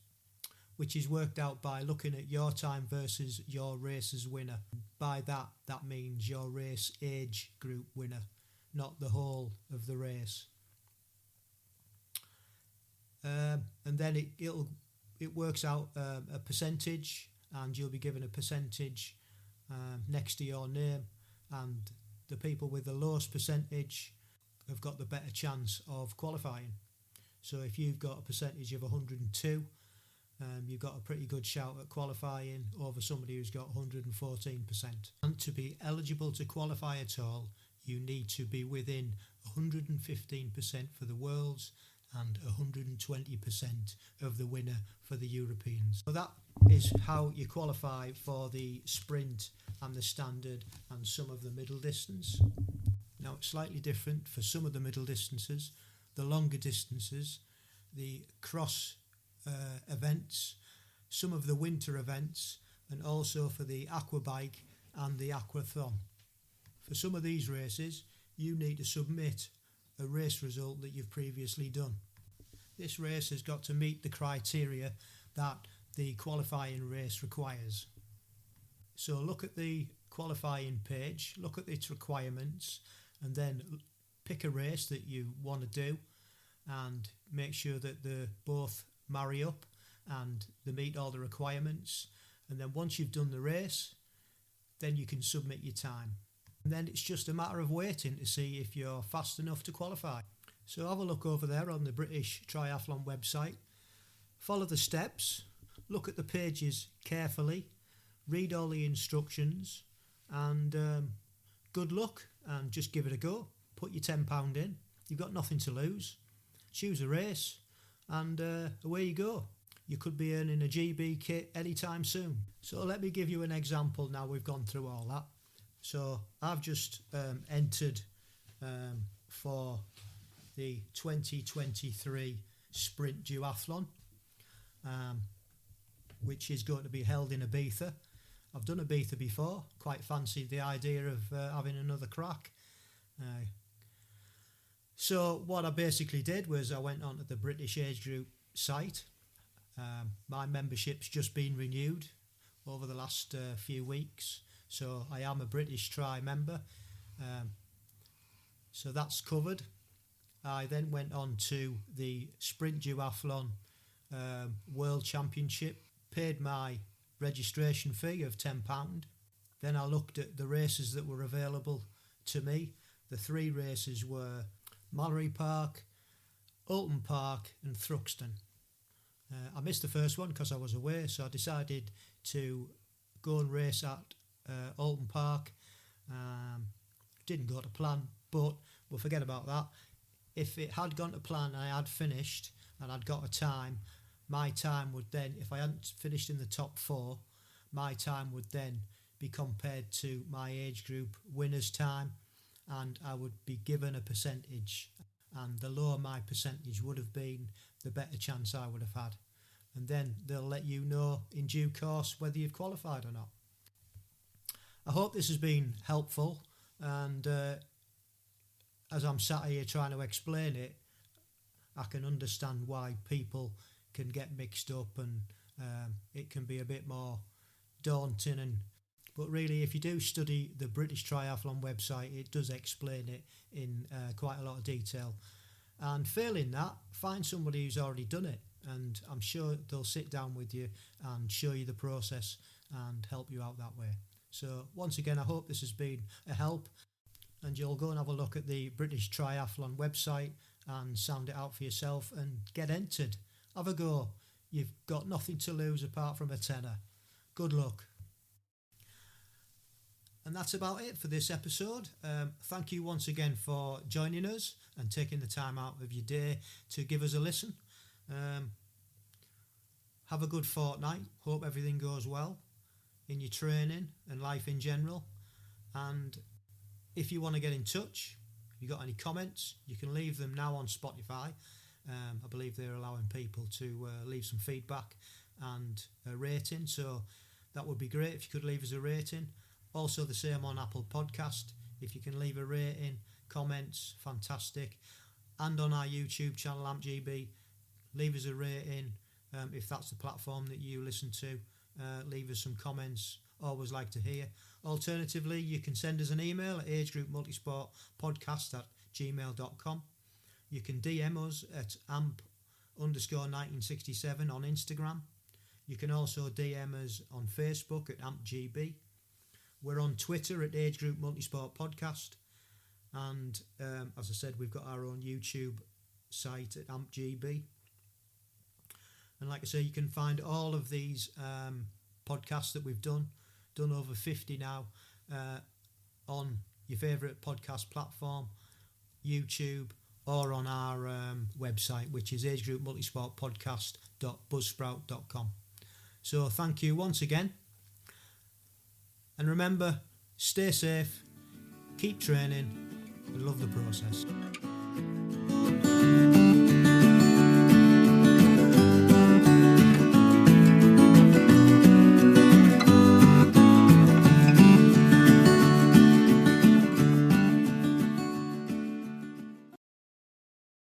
which is worked out by looking at your time versus your race's winner. By that means your race age group winner, not the whole of the race. And then it works out a percentage, and you'll be given a percentage next to your name, and the people with the lowest percentage have got the better chance of qualifying. So if you've got a percentage of 102, you've got a pretty good shout at qualifying over somebody who's got 114%. And to be eligible to qualify at all, you need to be within 115% for the Worlds and 120% of the winner for the Europeans. So that is how you qualify for the sprint and the standard and some of the middle distance. Now it's slightly different for some of the middle distances, the longer distances, the cross events, some of the winter events, and also for the aquabike and the aquathon. For some of these races, you need to submit a race result that you've previously done. This race has got to meet the criteria that the qualifying race requires. So look at the qualifying page, look at its requirements, and then pick a race that you want to do and make sure that they both marry up and they meet all the requirements. And then once you've done the race, then you can submit your time. And then it's just a matter of waiting to see if you're fast enough to qualify. So have a look over there on the British Triathlon website. Follow the steps, look at the pages carefully, read all the instructions, and good luck, and just give it a go. Put your £10 in. You've got nothing to lose. Choose a race, and away you go. You could be earning a GB kit anytime soon. So let me give you an example now we've gone through all that. So I've just entered for the 2023 Sprint Duathlon, which is going to be held in Ibiza. I've done Ibiza before, quite fancied the idea of having another crack. So what I basically did was I went onto the British Age Group site. My membership's just been renewed over the last few weeks, so I am a British Tri member. So that's covered. I then went on to the Sprint Duathlon World Championship, paid my registration fee of £10. Then I looked at the races that were available to me. The 3 races were Mallory Park, Oulton Park and Thruxton. I missed the first one because I was away, so I decided to go and race at Oulton Park. Didn't go to plan, but we'll forget about that. If it had gone to plan and I had finished and I'd got a time, my time would then, if I hadn't finished in the top 4, my time would then be compared to my age group winner's time, and I would be given a percentage, and the lower my percentage would have been, the better chance I would have had. And then they'll let you know in due course whether you've qualified or not. I hope this has been helpful, and as I'm sat here trying to explain it, I can understand why people can get mixed up, and it can be a bit more daunting. But really, if you do study the British Triathlon website, it does explain it in quite a lot of detail. And failing that, find somebody who's already done it, and I'm sure they'll sit down with you and show you the process and help you out that way. So once again, I hope this has been a help, and you'll go and have a look at the British Triathlon website and sound it out for yourself and get entered. Have a go. You've got nothing to lose apart from a tenner. Good luck. And that's about it for this episode. Thank you once again for joining us and taking the time out of your day to give us a listen. Have a good fortnight. Hope everything goes well in your training and life in general. And if you want to get in touch, if you've got any comments, you can leave them now on Spotify. I believe they're allowing people to leave some feedback and a rating, so that would be great if you could leave us a rating. Also the same on Apple Podcast. If you can leave a rating, comments, fantastic. And on our YouTube channel, AmpGB, leave us a rating. If that's the platform that you listen to, leave us some comments. Always like to hear. Alternatively, you can send us an email at agegroupmultisportpodcast@gmail.com. You can DM us at amp_1967 on Instagram. You can also DM us on Facebook at AmpGB. We're on Twitter at Age Group Multisport Podcast. And as I said, we've got our own YouTube site at AmpGB. And like I say, you can find all of these podcasts that we've done over 50 now, on your favourite podcast platform, YouTube, or on our website, which is agegroupmultisportpodcast.buzzsprout.com. So thank you once again. And remember, stay safe, keep training, and love the process.